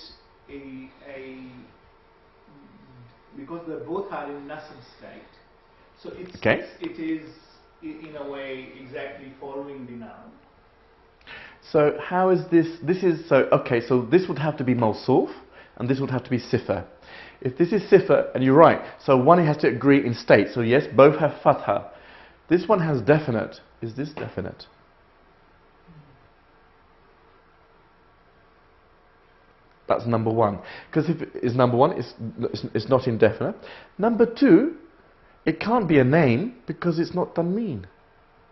because they both are in nasab state, so it is in a way exactly following the noun. So how is this? This is so okay. So this would have to be mawsuf, and this would have to be sifa. If this is sifa, and you're right, so one has to agree in state. So yes, both have fatha. This one has definite. Is this definite? That's number one. Because if it is number one, it's not indefinite. Number two, it can't be a name because it's not tanmeen.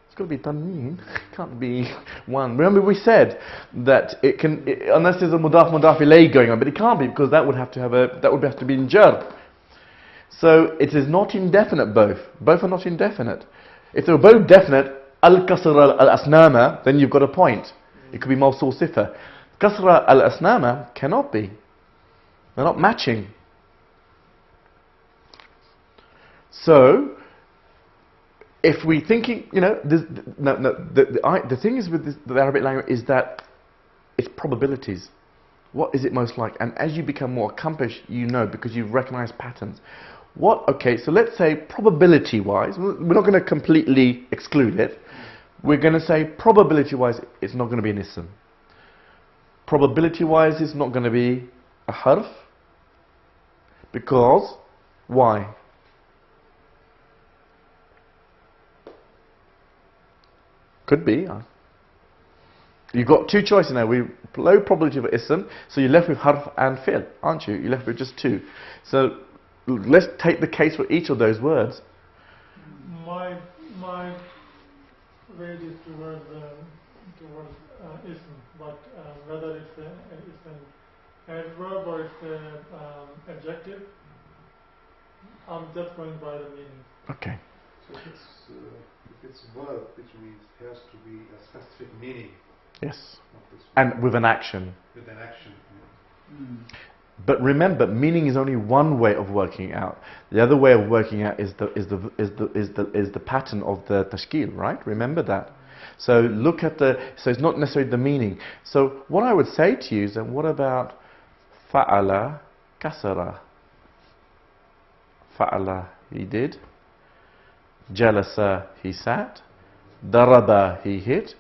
It's got to be tanmeen. It can't be one. Remember we said that it can, unless there's a mudaf ilayh going on, but it can't be because that would have to be in jar. So it is not indefinite both. Both are not indefinite. If they were both definite, al-kasra al-asnama, then you've got a point. It could be mawsul sifa. Kasra al-asnama cannot be. They're not matching. So, if we're thinking, you know, the thing is with the Arabic language is that it's probabilities. What is it most like? And as you become more accomplished, you know, because you recognize patterns. Okay, so let's say probability-wise, we're not going to completely exclude it. We're going to say probability-wise, it's not going to be an ism. Probability-wise, it's not going to be a harf. Because, why? Could be. You've got two choices now. Low probability of ism, so you're left with harf and fi'l, aren't you? You're left with just two. So let's take the case for each of those words. My weight is towards ism, but whether it's an adverb or it's an adjective, I'm just going by the meaning. Okay. So if it's verb, which means it has to be a specific meaning. Yes. And with an action. With an action. But remember, meaning is only one way of working out. The other way of working out is the pattern of the tashkil, right? Remember that. So look at so it's not necessarily the meaning. So what I would say to you is, then what about fa'ala kasara? Fa'ala, he did. Jalasa, he sat. Daraba, he hit.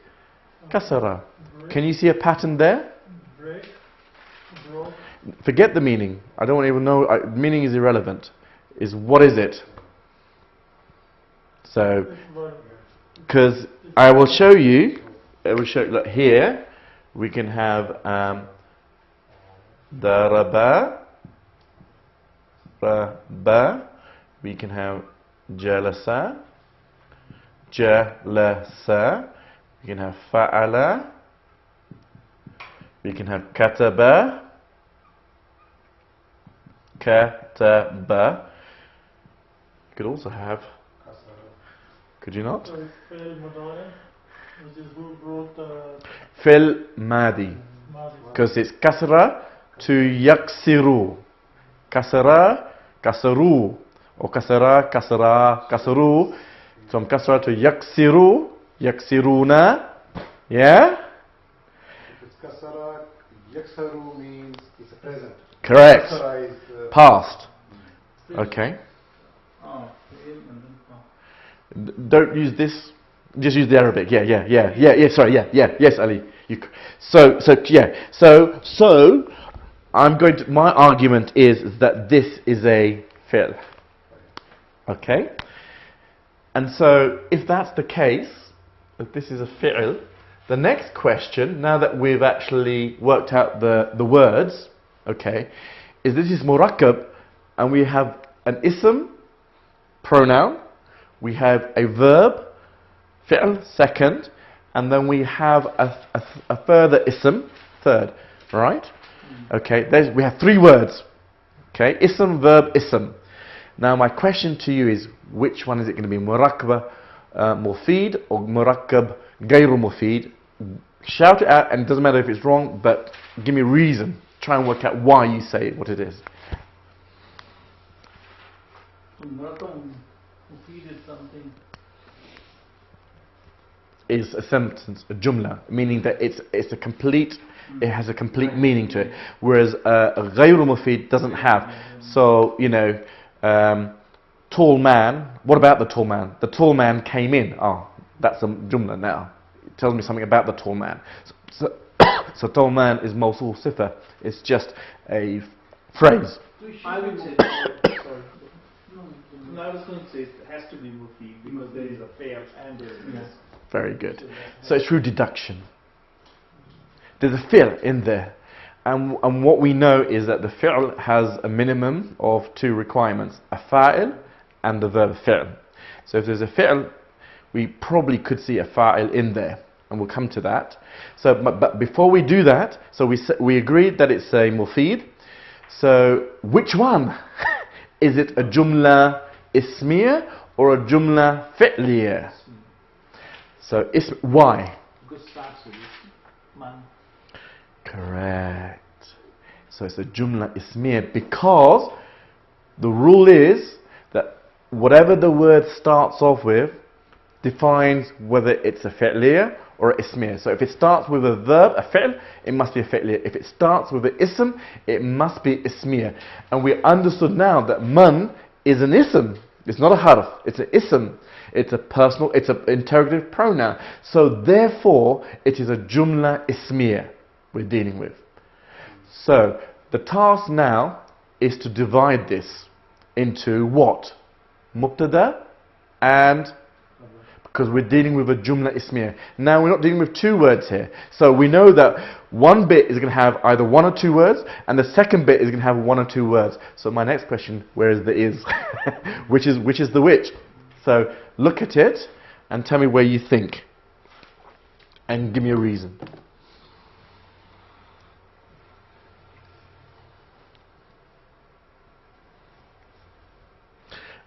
Kasara. Can you see a pattern there? Break, broke. Forget the meaning. I don't even know. Meaning is irrelevant. What is it? So, because I will show you. I will show. Look, here we can have daraba, raba. We can have jalasa, jalasa. We can have fa'ala. We can have kataba. Kataba. You could also have. Could you not? So it's fail mudari, which is who wrote the Fil madi. Because it's kasra to yaksiru. Kasra, kasaru. Or kasra, kasra, kasaru. From kasra to yaksiru. Yaksiruna. Yeah? If it's kasara, yaksaru means it's a present. Correct. Kasara is past. Okay. Don't use this. Just use the Arabic. Yeah. Sorry. Yeah. Yes, Ali. So I'm going to. My argument is that this is a fi'l. Okay. And so, if that's the case, if this is a fi'l, the next question, now that we've actually worked out the words, okay, is this is murakkab, and we have an ism, pronoun, we have a verb, fi'l, second, and then we have a further ism, third, right? Okay, we have three words, okay, ism, verb, ism. Now my question to you is, which one is it going to be, murakkab mufid or murakkab gayru mufid? Shout it out, and it doesn't matter if it's wrong, but give me a reason. Try and work out why you say what it is. Is a sentence, a jumla, meaning that it's a complete, it has a complete meaning to it, whereas a ghayru mufid doesn't have. So, you know, tall man, what about the tall man? The tall man came in. Oh, that's a jumla now. It tells me something about the tall man. So tall man is mawsul sifa. It's just a phrase. I would say, sorry. No, I was going to say it has to be mufid because there is a fair and there is. Very good. So it's through deduction. There's a fi'l in there. And what we know is that the fi'l has a minimum of two requirements, a fa'il and the verb fi'l. So if there's a fi'l, we probably could see a fa'il in there, and we'll come to that. So, but before we do that, so we agreed that it's a mufid. So which one? Is it a jumla ismiya or a jumla fi'liya? So why? Because it starts with man. Correct. So it's a jumla ismiya because the rule is that whatever the word starts off with defines whether it's a fi'liya or a ismiya. So if it starts with a verb, a fi'l, it must be a fi'liya. If it starts with an ism, it must be ismiya. And we understood now that man is an ism. It's not a harf, it's an ism. It's a personal, it's an interrogative pronoun. So therefore, it is a jumla ismiya we're dealing with. So the task now is to divide this into what? Mubtada and, because we're dealing with a jumla ismiya. Now we're not dealing with two words here. So we know that one bit is going to have either one or two words, and the second bit is going to have one or two words. So my next question, where is the is? which is the which? So look at it and tell me where you think. And give me a reason.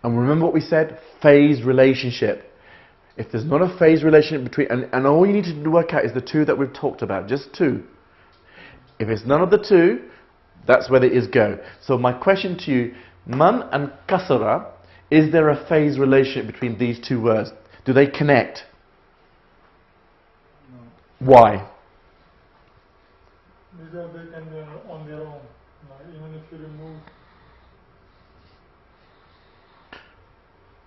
And remember what we said? Phase relationship. If there's not a phase relationship between, and all you need to work out is the two that we've talked about, just two. If it's none of the two, that's where the is go. So my question to you, man and kasra, is there a phase relationship between these two words? Do they connect? No. Why? Because they can be on their own. Even if you remove.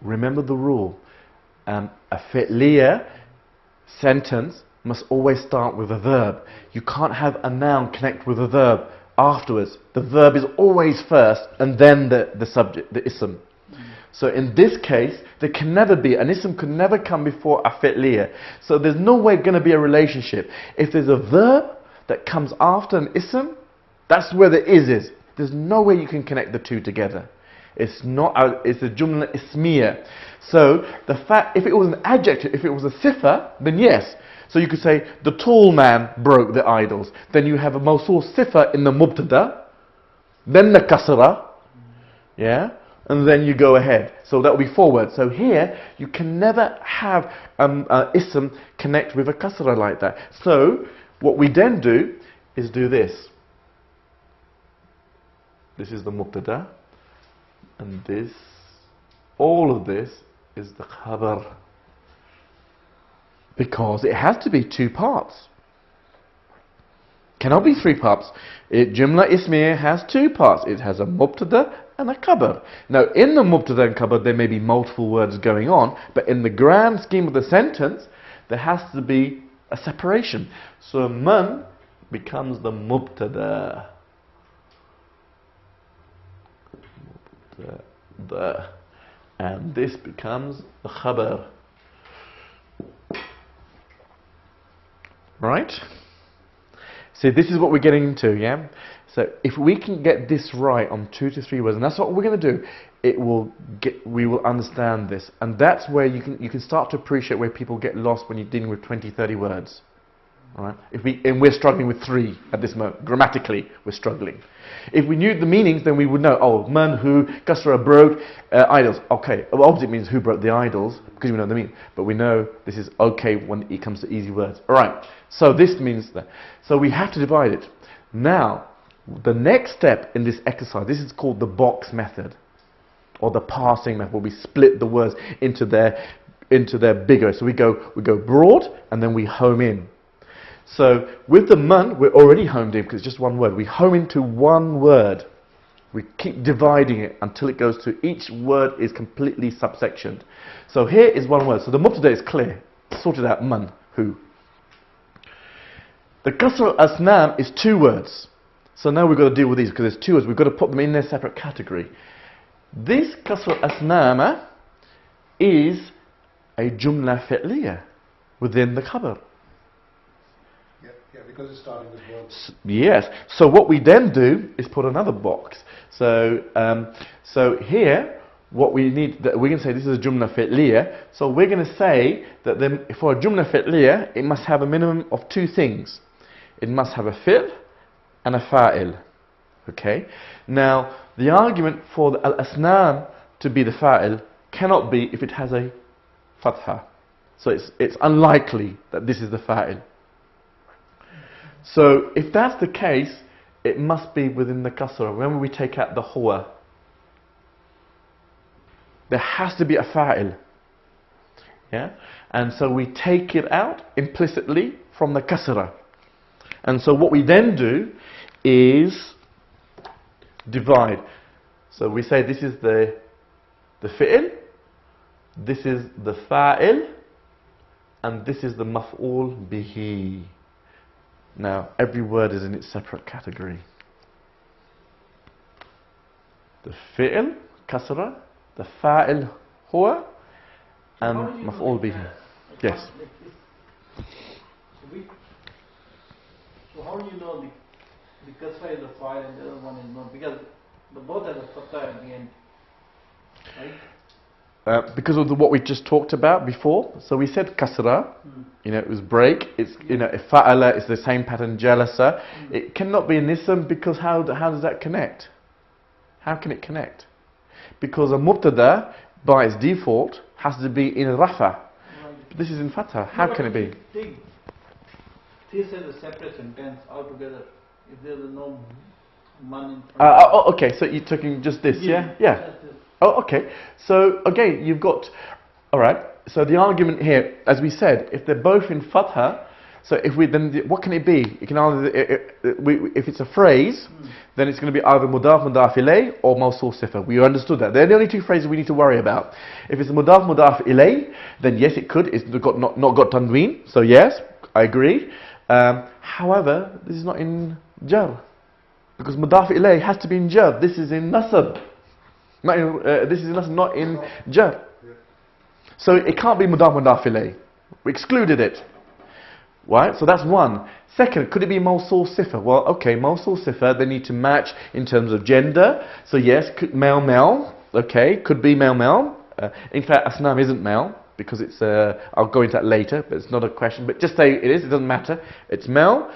Remember the rule. A fi'liya sentence must always start with a verb. You can't have a noun connect with a verb afterwards. The verb is always first and then the subject, the ism. So in this case, there can never be, an ism could never come before a fi'liya. So there's no way going to be a relationship. If there's a verb that comes after an ism, that's where the is. There's no way you can connect the two together. It's a jumla ismiya. So the fact, if it was an adjective, if it was a sifa, then yes. So you could say, the tall man broke the idols. Then you have a mawsul sifa in the mubtada, then the kasra, yeah, and then you go ahead. So that will be forward. So here, you can never have ism connect with a kasra like that. So what we then do is do this. This is the mubtada. And this, all of this is the khabar. Because it has to be two parts. Cannot be three parts. Jumla ismiya has two parts. It has a mubtada and a khabar. Now in the mubtada and khabar there may be multiple words going on, but in the grand scheme of the sentence there has to be a separation. So man becomes the mubtada. And this becomes the khabar. Right? See, this is what we're getting into, yeah? So if we can get this right on 2 to 3 words, and that's what we're going to do, we will understand this. And that's where you can start to appreciate where people get lost when you're dealing with 20, 30 words. All right? And we're struggling with 3 at this moment. Grammatically, we're struggling. If we knew the meanings, then we would know, oh, man who, kasra broke, idols. Okay, well, obviously it means who broke the idols, because we know what they mean. But we know this is okay when it comes to easy words. All right, so this means that. So we have to divide it. Now, the next step in this exercise, this is called the box method, or the parsing method, where we split the words into their bigger. So we go broad, and then we home in. So with the man, we're already homed in because it's just one word. We home into one word. We keep dividing it until it goes to each word is completely subsectioned. So here is one word. So the mubtada is clear. Sorted out, man, who. The kasr al-asnam is 2 words. So now we've got to deal with these because there's two words. We've got to put them in their separate category. This kasr asnama is a jumla fi'liya within the khabar. Yeah, because it's starting with verbs. Yes. So what we then do is put another box. So so here, what we need, we're going to say this is a jumla fi'liya. So we're going to say that then for a jumla fi'liya, it must have a minimum of two things. It must have a fi'l and a fa'il. Okay. Now the argument for the al-asnam to be the fa'il cannot be if it has a fatha. So it's unlikely that this is the fa'il. So if that's the case, it must be within the kasra. Remember, we take out the huwa. There has to be a fa'il. Yeah? And so we take it out implicitly from the kasra. And so what we then do is divide. So we say this is the fi'il, this is the fa'il, and this is the maf'ul bihi. Now, every word is in its separate category. The fi'il, kasra, the fa'il, huwa, and maf'ul bihi. Yes. So how do you know the kasra is the file and the other one is not? Because the both have a fatha at the end, right? Because of what we just talked about before. So we said kasra, you know, it was break. It's, you know, fa'ala is the same pattern, jalasa. It cannot be an ism because how does that connect? How can it connect? Because a mubtada, by its default, has to be in rafa. But this is in fatha. How can it be? This is a separate sentence altogether. If there is no man in front. Okay, so you're talking just this, yeah? Yeah. Oh, okay. So, again, you've got... Alright, so the argument here, as we said, if they're both in fatha, so if we then... What can it be? It can either... If it's a phrase, then it's going to be either mudaf, mudaf ilay, or mawsul sifa. We understood that. They're the only two phrases we need to worry about. If it's mudaf, mudaf ilay, then yes, it could. It's got not got tanween, so yes, I agree. However, this is not in jar, because mudaf ilay has to be in jar. This is in nasab. Not in, this is in nasab, not in jar. So it can't be mudaf ilay. We excluded it. Right? So that's one. Second, could it be mawsul sifa? Well, okay, mawsul sifa, they need to match in terms of gender. So yes, male, male. Okay, could be male, male. In fact, asnam isn't male, because it's, I'll go into that later, but it's not a question, but just say it is, it doesn't matter. It's male,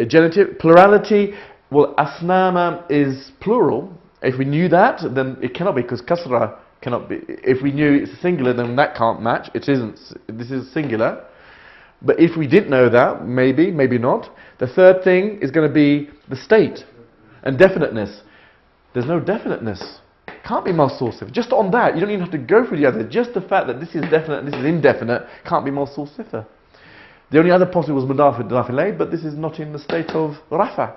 genitive, plurality, well, asnama is plural. If we knew that, then it cannot be, because kasra cannot be. If we knew it's singular, then that can't match. It isn't, this is singular. But if we didn't know that, maybe, maybe not. The third thing is going to be the state and definiteness. There's no definiteness. Can't be mawsul sifa. Just on that, you don't even have to go through the other. Just the fact that this is definite and this is indefinite can't be mawsul sifa. The only other possible was mudaf ilay, but this is not in the state of rafa,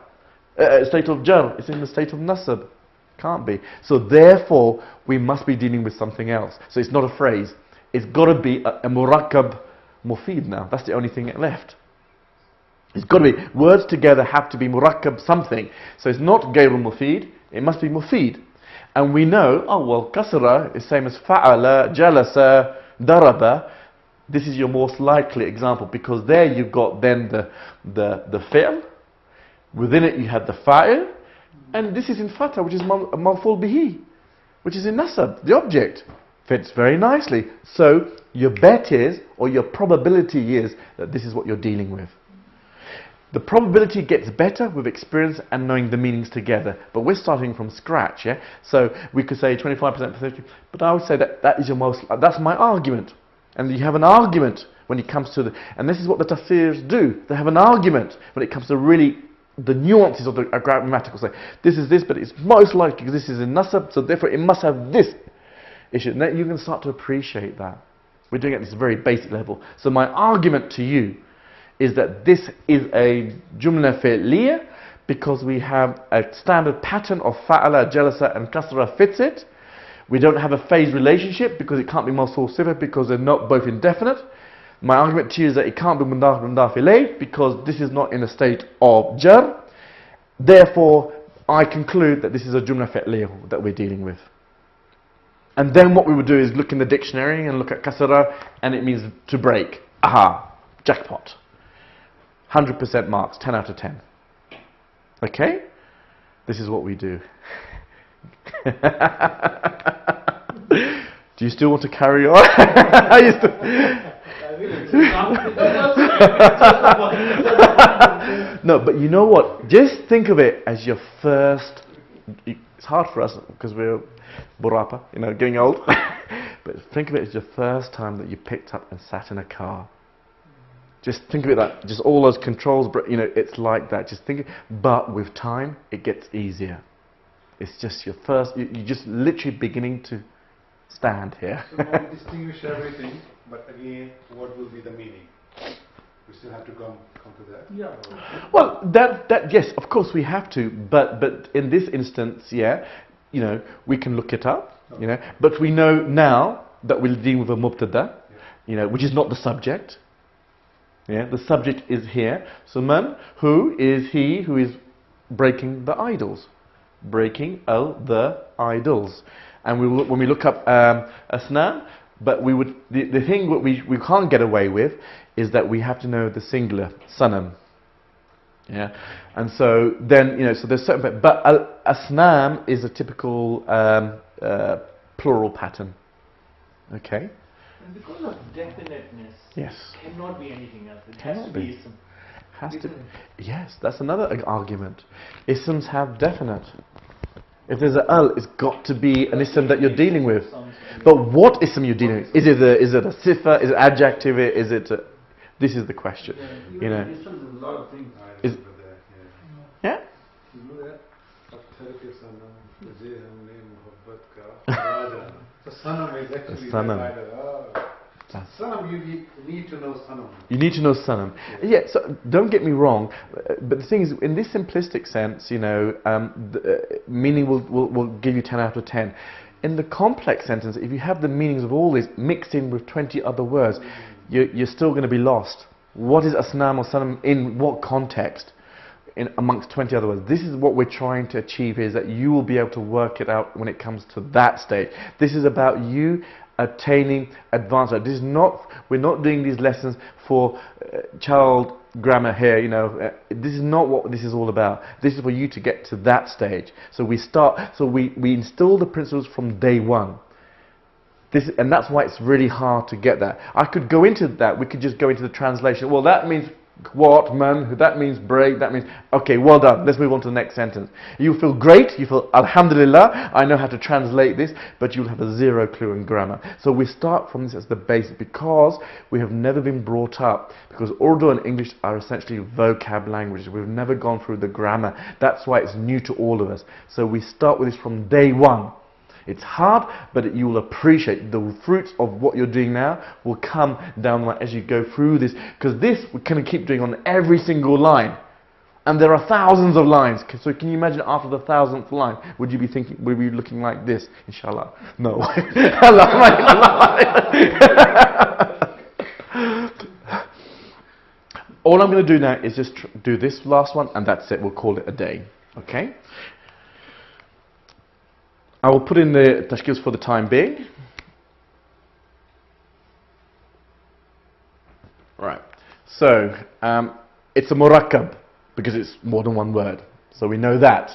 state of jar. It's in the state of nasab. Can't be. So therefore, we must be dealing with something else. So it's not a phrase. It's got to be a murakkab mufid now. That's the only thing left. It's got to be. Words together have to be murakkab something. So it's not gayrul mufid. It must be mufid. And we know, oh well, kasra is same as fa'ala, jalasa, daraba. This is your most likely example, because there you've got then the fi'l. Within it you have the fa'il. And this is in fatha, which is maf'ul bihi, which is in nasab, the object. Fits very nicely. So your bet is, or your probability is, that this is what you're dealing with. The probability gets better with experience and knowing the meanings together. But we're starting from scratch, yeah? So we could say 25%, 30%, but I would say that is your most, that's my argument. And you have an argument when it comes to the, and this is what the tafsirs do. They have an argument when it comes to really the nuances of the grammatical. Say, this is this, but it's most likely because this is in nasab, so therefore it must have this issue. And then you can start to appreciate that. We're doing it at this very basic level. So my argument to you is that this is a jumla fi'liya because we have a standard pattern of fa'ala, jalasa and kasra fits it. We don't have a phase relationship because it can't be mawsul sifa because they're not both indefinite. My argument to you is that it can't be mudaf ilay because this is not in a state of jar. Therefore, I conclude that this is a jumla fi'liya that we're dealing with. And then what we would do is look in the dictionary and look at kasara, and it means to break. Aha, jackpot. 100% marks, 10 out of 10. Okay? This is what we do. Do you still want to carry on? No, but you know what? Just think of it as your first. It's hard for us because we're burapa, you know, getting old. But think of it as your first time that you picked up and sat in a car. Just think of it like just all those controls, you know, it's like that. Just think, but with time, it gets easier. It's just your first. You're just literally beginning to stand here. So now we distinguish everything, but again, what will be the meaning? We still have to come to that. Yeah. Well, that yes, of course we have to, but in this instance, yeah, you know, we can look it up, you know, but we know now that we're dealing with a mubtada, you know, which is not the subject. Yeah, the subject is here. So man, who is he who is breaking the idols? Breaking the idols. And when we look up asnam, but we would the thing what we can't get away with is that we have to know the singular sanam. Yeah, and so then you know so there's certain but asnam is a typical plural pattern. Okay. And because of definiteness, yes, cannot be anything else. It Cannot has to be. be ism. Has to. Yes, that's another argument. Isms have definite. If there's an al, it's got to be an ism that you're dealing with. But what ism you're dealing with? Is it a sifa? Is it adjective? Is it? This is the question. You know. There's a lot of things. Is, yeah. You know that? So sanam is actually Sanam. Sanam, you need to know sanam. You need to know sanam. Yeah, so don't get me wrong, but the thing is, in this simplistic sense, you know, meaning will give you 10 out of 10. In the complex sentence, if you have the meanings of all this mixed in with 20 other words, you're still going to be lost. What is asnam or sanam in what context? In amongst 20 other words. This is what we're trying to achieve, is that you will be able to work it out when it comes to that stage. This is about you attaining advanced. This is not, we're not doing these lessons for child grammar here, you know. This is not what this is all about. This is for you to get to that stage. So we instill the principles from day one. And that's why it's really hard to get that. I could go into that, we could just go into the translation. Well, that means what, man? That means break, that means, okay, well done, let's move on to the next sentence. You feel great, you feel, alhamdulillah, I know how to translate this, but you'll have a zero clue in grammar. So we start from this as the basic, because we have never been brought up, because Urdu and English are essentially vocab languages. We've never gone through the grammar. That's why it's new to all of us. So we start with this from day one. It's hard, but you will appreciate the fruits of what you're doing now will come down the line as you go through this, because this we kind of keep doing on every single line, and there are thousands of lines. So can you imagine after the 1,000th line, would you be looking like this? Inshallah, no. All I'm going to do now is just do this last one, and that's it. We'll call it a day. Okay. I will put in the tashkils for the time being. Right. So, it's a murakkab, because it's more than one word. So we know that.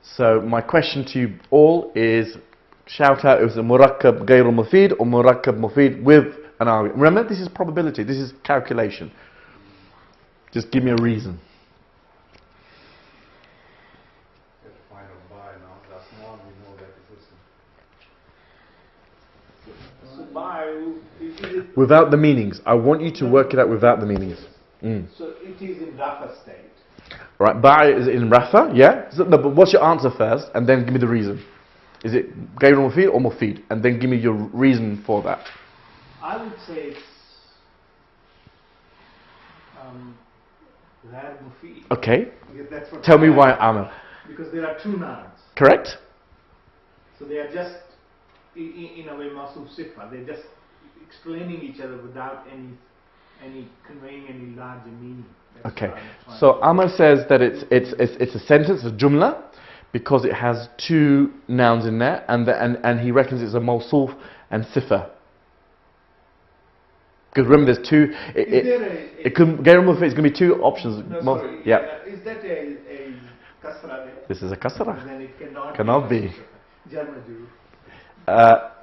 So my question to you all is, shout out if it's a murakkab ghayru mufid or murakkab mufid with an argument. Remember, this is probability. This is calculation. Just give me a reason. Without the meanings. I want you to work it out without the meanings. So it is in Rafa state. Right, Ba is in Rafa, yeah? So, no, but what's your answer first, and then give me the reason. Is it Ghayr Mufid or Mufid? And then give me your reason for that. I would say it's Ghayr Mufid. Okay. Yeah, that's what tell me why, Amr. Because there are two nouns. Correct? So they are just, in a way, Masuf Sifa. They're just explaining each other without any conveying any larger meaning. Okay, so Amr says that it's a sentence, a jumla, because it has two nouns in there, and he reckons it's a mawsuf and sifa. Because remember, there's two. It could get removed. It's going to be two options. No, sorry. Yeah. Is that a kasra there? This is a kasra. Then it Cannot be. Jarmaju.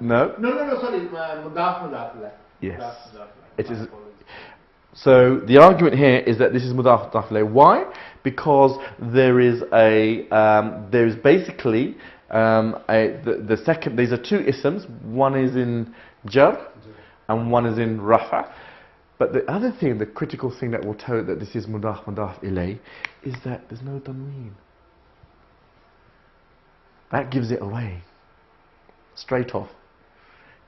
No. No. Sorry. Mudaf. Yes. Mudaf. It is. So the argument here is that this is mudaf mudaf ilayh. Why? Because there is basically the second. These are two isms. One is in jar, and one is in rafa. But the other thing, the critical thing that will tell you that this is mudaf mudaf ilayh, is that there's no tanween. That gives it away. Straight off.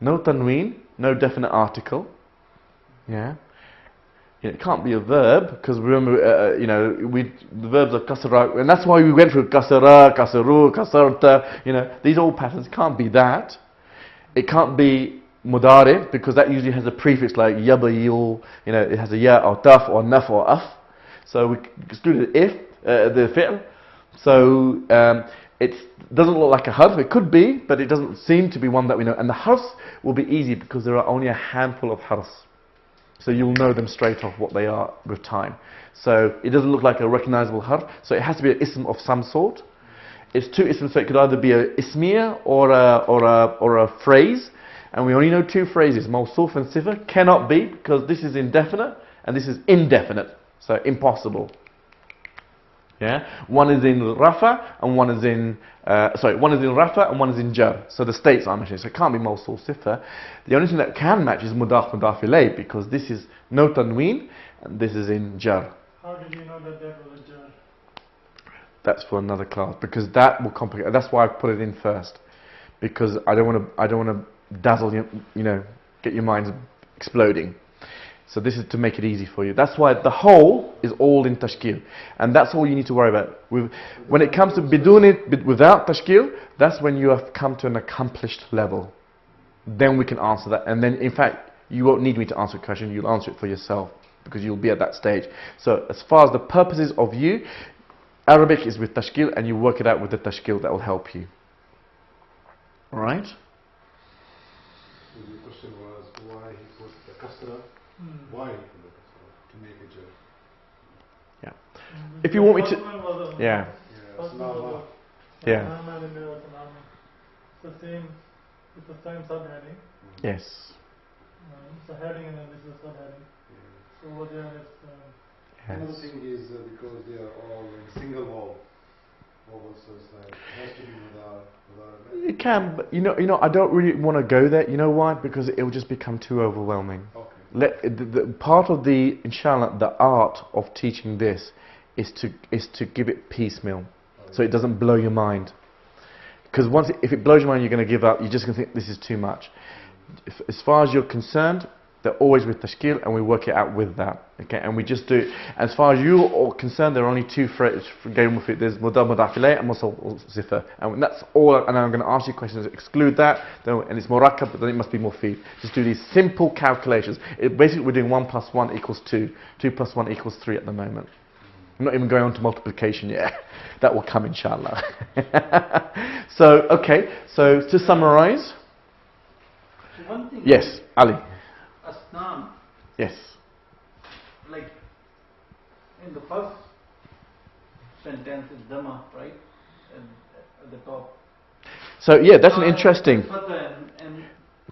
No tanween, no definite article. Yeah. It can't be a verb, because remember, the verbs are kasra, and that's why we went through kasra, kasaru, kasarta, these all patterns. Can't be that. It can't be mudari, because that usually has a prefix like yabayil, it has a ya or taf or naf or af. So we excluded the fi'l. So it doesn't look like a harf. It could be, but it doesn't seem to be one that we know. And the harfs will be easy because there are only a handful of harfs. So you'll know them straight off what they are with time. So it doesn't look like a recognizable harf. So it has to be an ism of some sort. It's two isms, so it could either be a ismiya or a phrase. And we only know two phrases, mawsuf and sifa. Cannot be, because this is indefinite and this is indefinite. So impossible. Yeah, one is in rafa and one is in one is in rafa and one is in jar. So the states are mentioned. So it can't be mawsul sifa. The only thing that can match is mudaf mudaf ilayh, because this is no tanween and this is in jar. How did you know that was a jar? That's for another class, because that will complicate. That's why I put it in first, because I don't want to dazzle you, get your minds exploding. So this is to make it easy for you. That's why the whole is all in tashkil. And that's all you need to worry about. When it comes to bidun without tashkil, that's when you have come to an accomplished level. Then we can answer that. And then, in fact, you won't need me to answer a question. You'll answer it for yourself, because you'll be at that stage. So as far as the purposes of you, Arabic is with tashkil, and you work it out with the tashkil that will help you. Alright? So the question was why he put the kasra. Why he put the kasra? To make a jar. Yeah. If you want me to... Yeah. Yeah. It's the same subheading. Yes. It's a heading and then this is a subheading. So what there is... Another thing is because they are all in single vowel. So it's like, it has to be without it can, but I don't really want to go there. You know why? Because it will just become too overwhelming. Okay. The part of the, inshallah, the art of teaching this is to give it piecemeal, so it doesn't blow your mind. Because if it blows your mind, you're going to give up. You're just going to think this is too much. As far as you're concerned, they're always with tashkil, and we work it out with that. Okay, and we just do it. As far as you are concerned, there are only two phrases going with it. There's mudaf mudaf ilayh and mawsul sifa, and that's all. And I'm going to ask you questions. Exclude that, and it's murakkab, but then it must be mufid. Just do these simple calculations. Basically, we're doing 1 + 1 = 2. 2 + 1 = 3 at the moment. I'm not even going on to multiplication yet. That will come, inshallah. So, okay. So to summarize. One thing. Yes, Ali. Asnam. Yes. Like in the first sentence is Dhamma, right? At the top. So yeah, that's an interesting And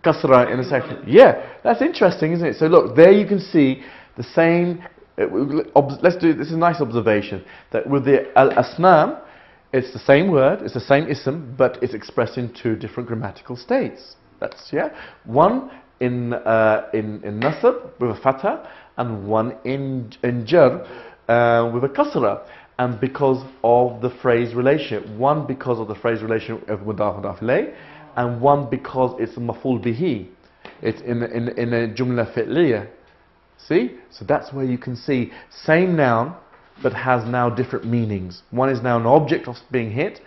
kasra in a second. Yeah, that's interesting, isn't it? So look, there you can see the same. Let's do this. Is a nice observation that with the al-asnam, it's the same word, it's the same ism, but it's expressed in two different grammatical states. That's one in nasab with a fatha, and one in jar with a kasra. And because of the phrase relationship, one because of the phrase relationship of mudaf mudaf ilayh, and one because it's a maf'ul bihi. It's in a jumla fi'liyah. See? So that's where you can see same noun, but has now different meanings. One is now an object of being hit,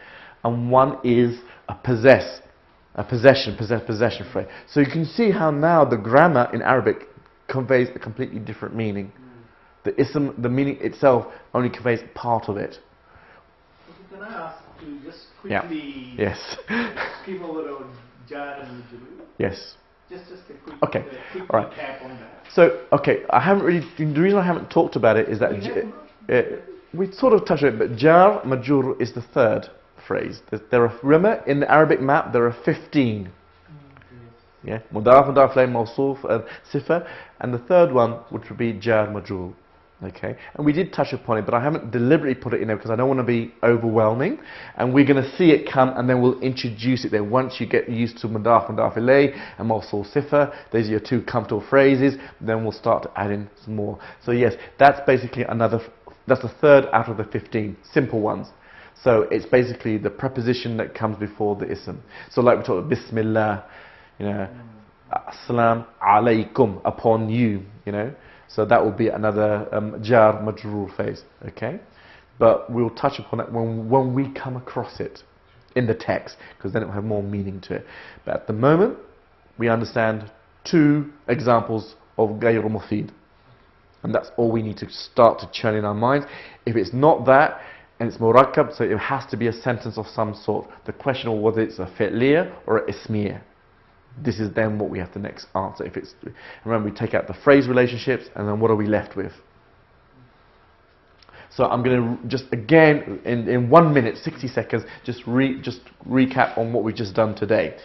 and one is a possession phrase. So you can see how now the grammar in Arabic conveys a completely different meaning. The ism, the meaning itself, only conveys part of it. Okay, can I ask you just quickly Yes. skip over our jar and majrur? Yes. Just a quick, Okay. Quick All right. recap on that. So, okay, I haven't really, the reason I haven't talked about it is that we sort of touched on it, but jar majrur is the third phrase. There are, remember, in the Arabic map, there are 15. Yeah, mudaf, mudaf ilayh, mawsuf, and sifa, and the third one, which would be jar majrur. Okay, and we did touch upon it, but I haven't deliberately put it in there because I don't want to be overwhelming. And we're going to see it come, and then we'll introduce it there. Once you get used to mudaf, mudaf ilayh, and mawsuf, sifa, those are your two comfortable phrases. Then we'll start to add in some more. So yes, that's basically that's the third out of the 15 simple ones. So it's basically the preposition that comes before the ism. So like we talked about Bismillah, you know, Assalamu alaikum, upon you, you know. So that will be another jar majrur phrase, okay? But we'll touch upon it when we come across it in the text, because then it will have more meaning to it. But at the moment, we understand two examples of ghayr mufid. And that's all we need to start to churn in our minds. If it's not that, and it's murakkab, so it has to be a sentence of some sort. The question of whether it's a fi'liya or a ismiya. This is then what we have to next answer. If it's, remember, we take out the phrase relationships, and then what are we left with? So I'm going to just again, in 1 minute, 60 seconds, just recap on what we've just done today.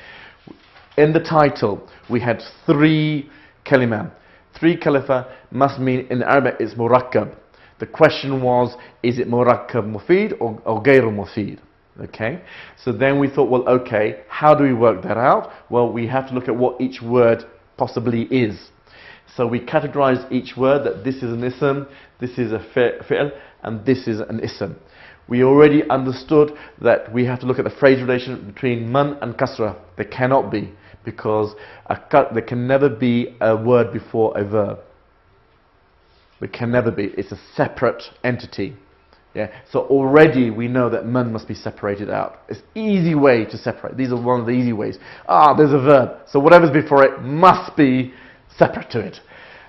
In the title, we had 3 kalima. 3 kalima must mean, in Arabic, it's murakkab. The question was, is it murakkab mufid or ghayr mufid? Okay, so then we thought, well, okay, how do we work that out? Well, we have to look at what each word possibly is. So we categorize each word that this is an ism, this is a fi'l, and this is an ism. We already understood that we have to look at the phrase relation between man and kasra. There cannot be, because there can never be a word before a verb. There can never be. It's a separate entity. Yeah, so already we know that man must be separated out. It's an easy way to separate. These are one of the easy ways. There's a verb, so whatever's before it must be separate to it.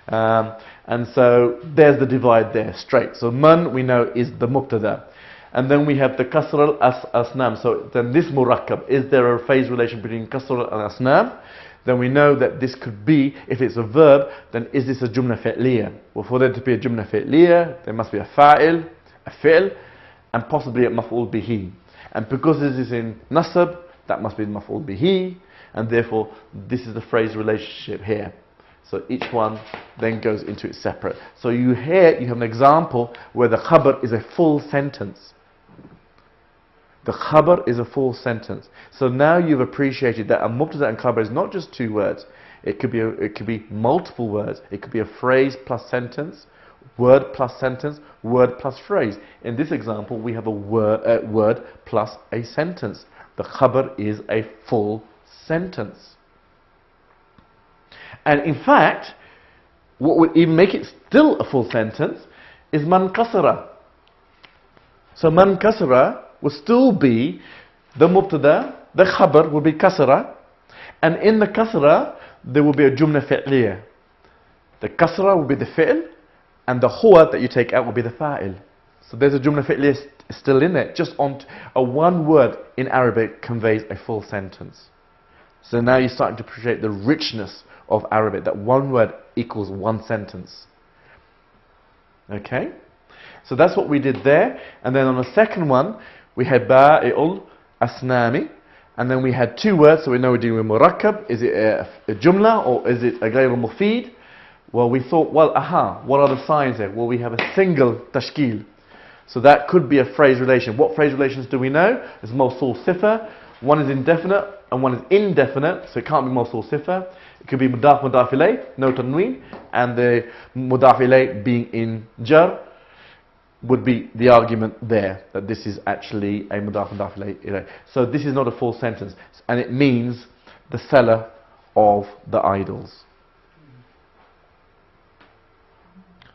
And so there's the divide there, straight. So man, we know, is the mubtada. And then we have the kasr al-asnam. So then this murakkab, is there a phase relation between kasr al-asnam? Then we know that this could be, if it's a verb, then is this a jumla fi'liya? Well, for there to be a jumla fi'liya, there must be a fa'il, a fi'l, and possibly a maf'ul bihi. And because this is in nasab, that must be maf'ul bihi, and therefore this is the phrase relationship here. So each one then goes into it separate. So you have an example where the khabar is a full sentence. The khabar is a full sentence. So now you've appreciated that a mubtada and khabar is not just 2 words. It could be multiple words. It could be a phrase plus sentence, word plus sentence, word plus phrase. In this example, we have a word plus a sentence. The khabar is a full sentence. And in fact, what would even make it still a full sentence is man kasara. So man kasara will still be the mubtada, the khabar will be kasara, and in the kasra there will be a jumla fi'liya. The kasra will be the fi'l, and the huwa that you take out will be the fa'il. So there's a jumla fi'liya still in there. Just on a one word in Arabic conveys a full sentence. So now you're starting to appreciate the richness of Arabic, that one word equals one sentence. Okay? So that's what we did there. And then on the second one, we had ba'i'ul asnami. And then we had 2 words, so we know we're dealing with murakkab. Is it a jumla or is it a ghayr mufid? Well, we thought, well, what are the signs there? Well, we have a single tashkil. So that could be a phrase relation. What phrase relations do we know? It's mawsul sifa. One is indefinite and one is indefinite, so it can't be mawsul sifa. It could be mudaf ilayh, no tanween, and the mudaf ilayh being in jar would be the argument there, that this is actually a mudaf ilayh. So this is not a full sentence, and it means the seller of the idols.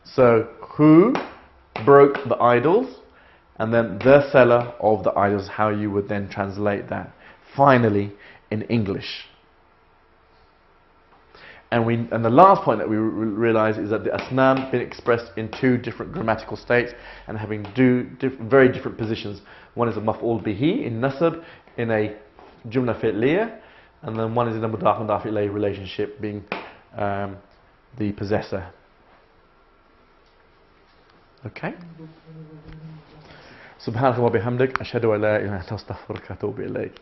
So who broke the idols, and then the seller of the idols, how you would then translate that finally in English. And the last point that we realise is that the asnam been expressed in two different grammatical states and having very different positions. One is a maf'ul bihi in nasab in a jumla fi'liya, and then one is in a mudaf mudaf ilayh relationship being the possessor. Okay? Subhanallah wa bihamdik ashhadu an la ilaha illa anta astaghfiruka wa atubu ilayk.